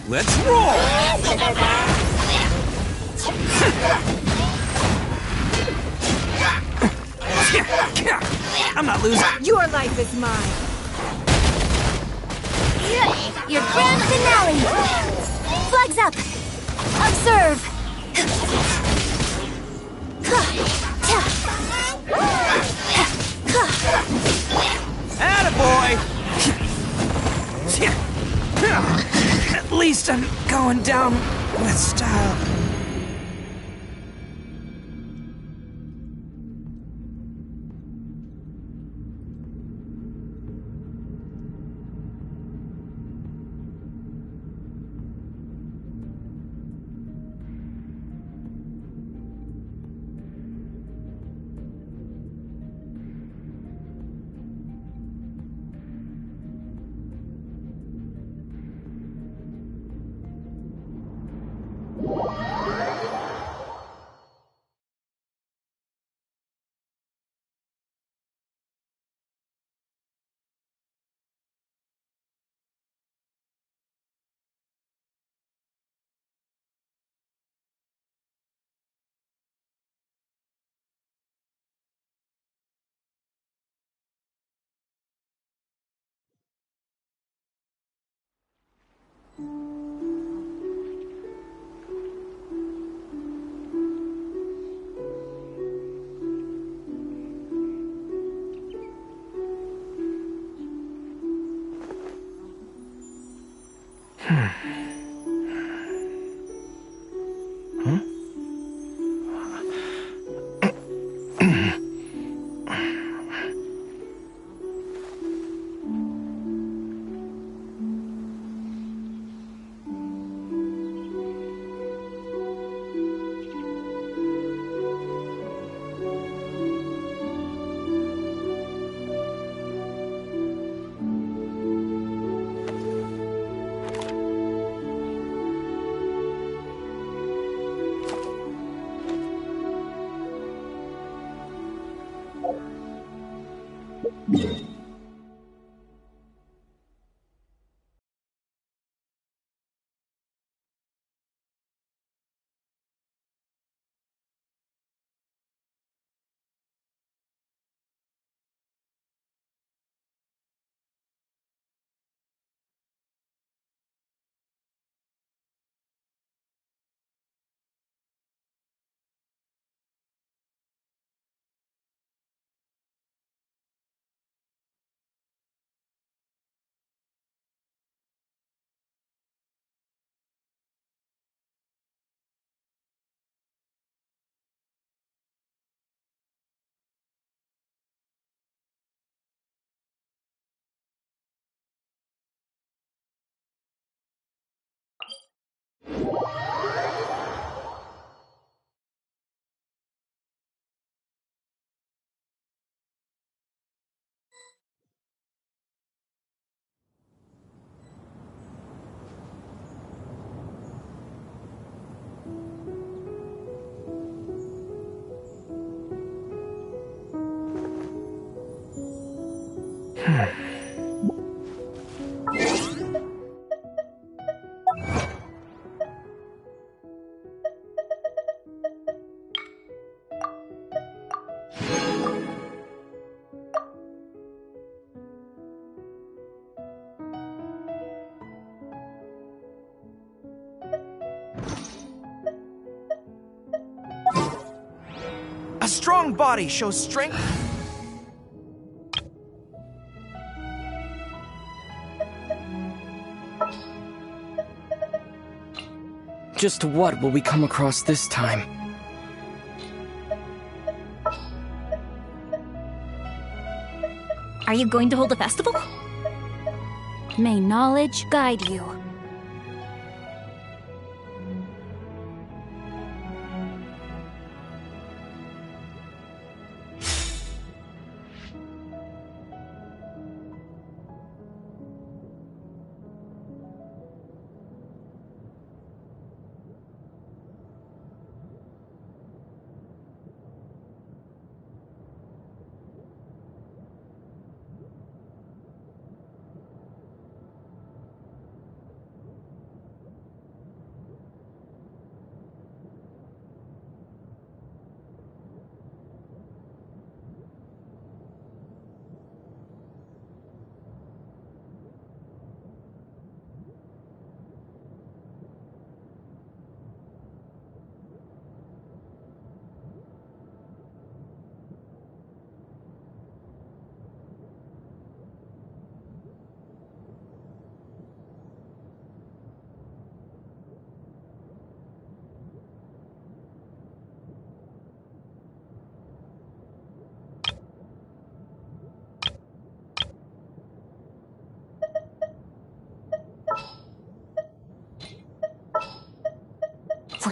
Let's roll! I'm not losing. Your life is mine. Your grand finale! Flags up! Observe! Attaboy! At least I'm going down with style. A strong body shows strength. Just what will we come across this time? Are you going to hold a festival? May knowledge guide you.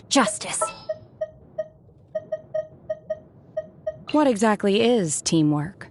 justice. What exactly is teamwork?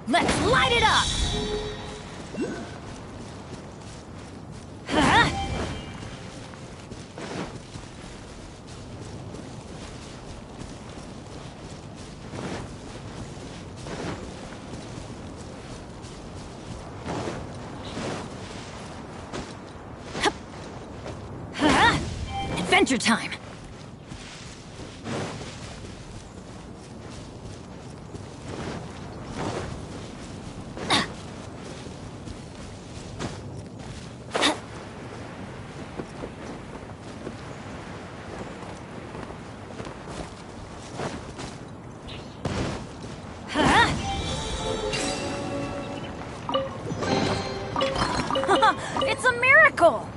Let's light it up! Huh? Huh? Adventure time! It's a miracle!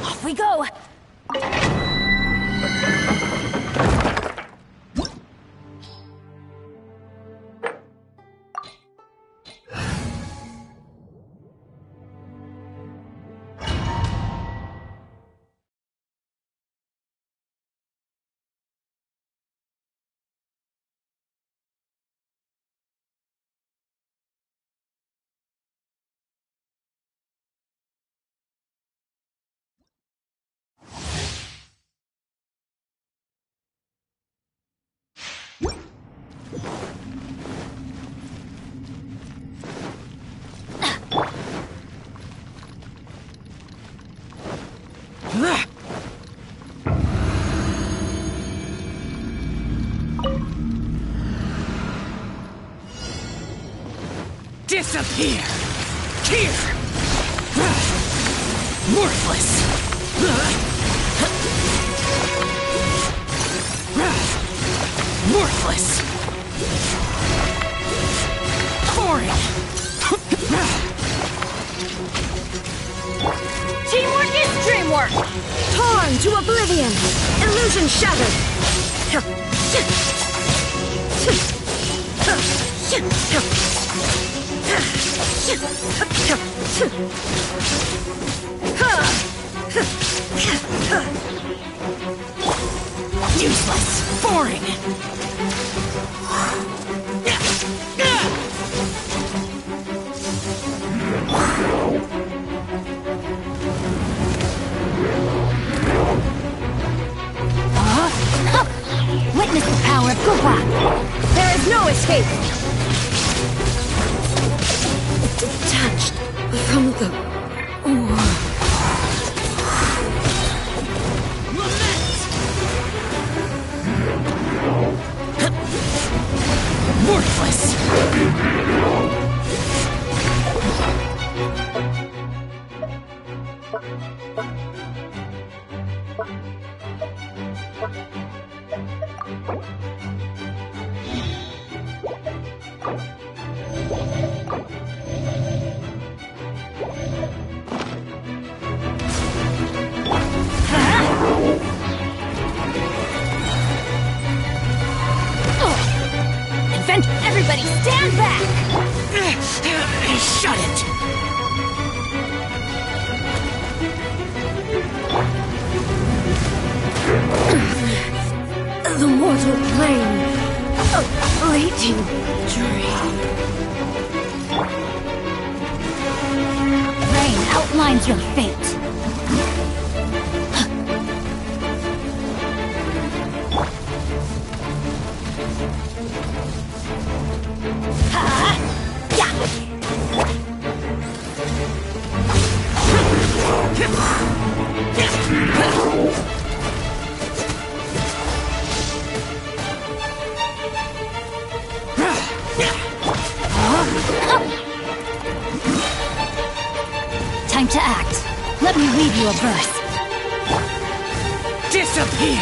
Off we go! Disappear! Here! Worthless! Worthless! Foreign! Teamwork is dreamwork! Torn to oblivion! Illusion shattered! Useless! Boring! Witness the power of Guhua! There is no escape! Detached from the world. Everybody stand back! Shut it! The mortal plane, awaiting dream. Rain outlines your fate. Time to act. Let me leave you a verse. Disappear!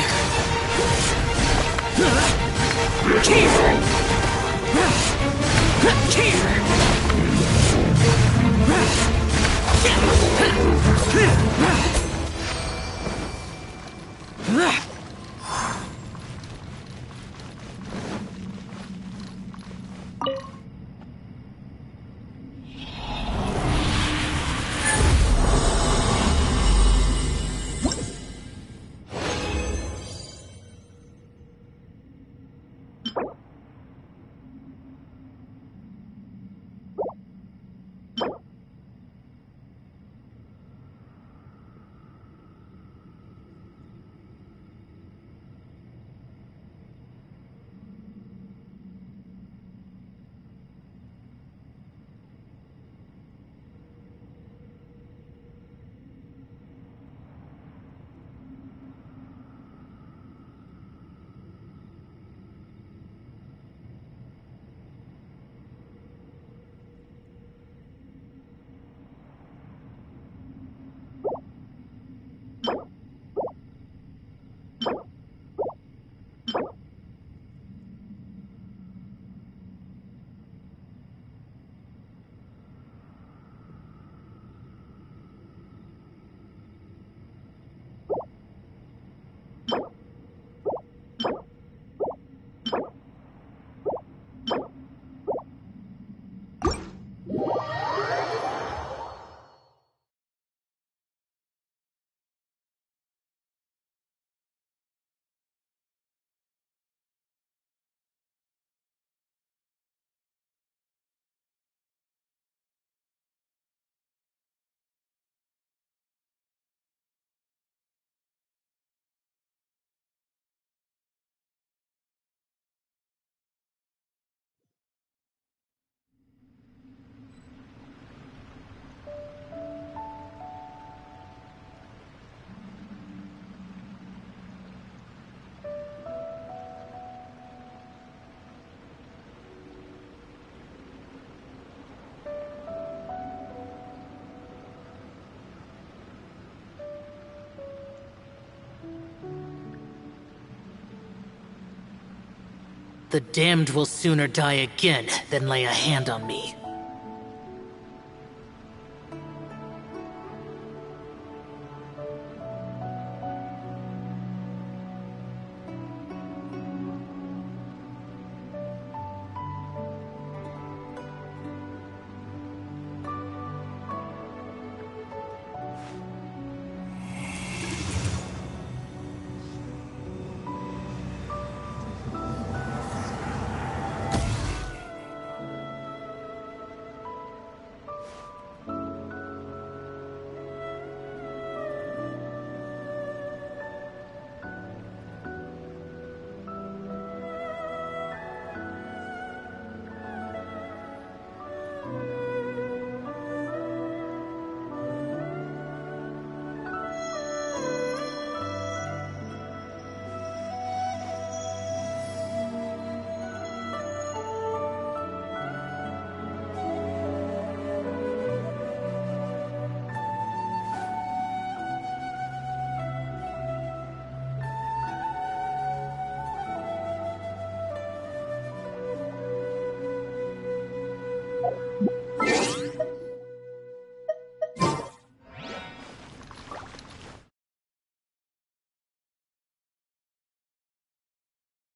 The damned will sooner die again than lay a hand on me.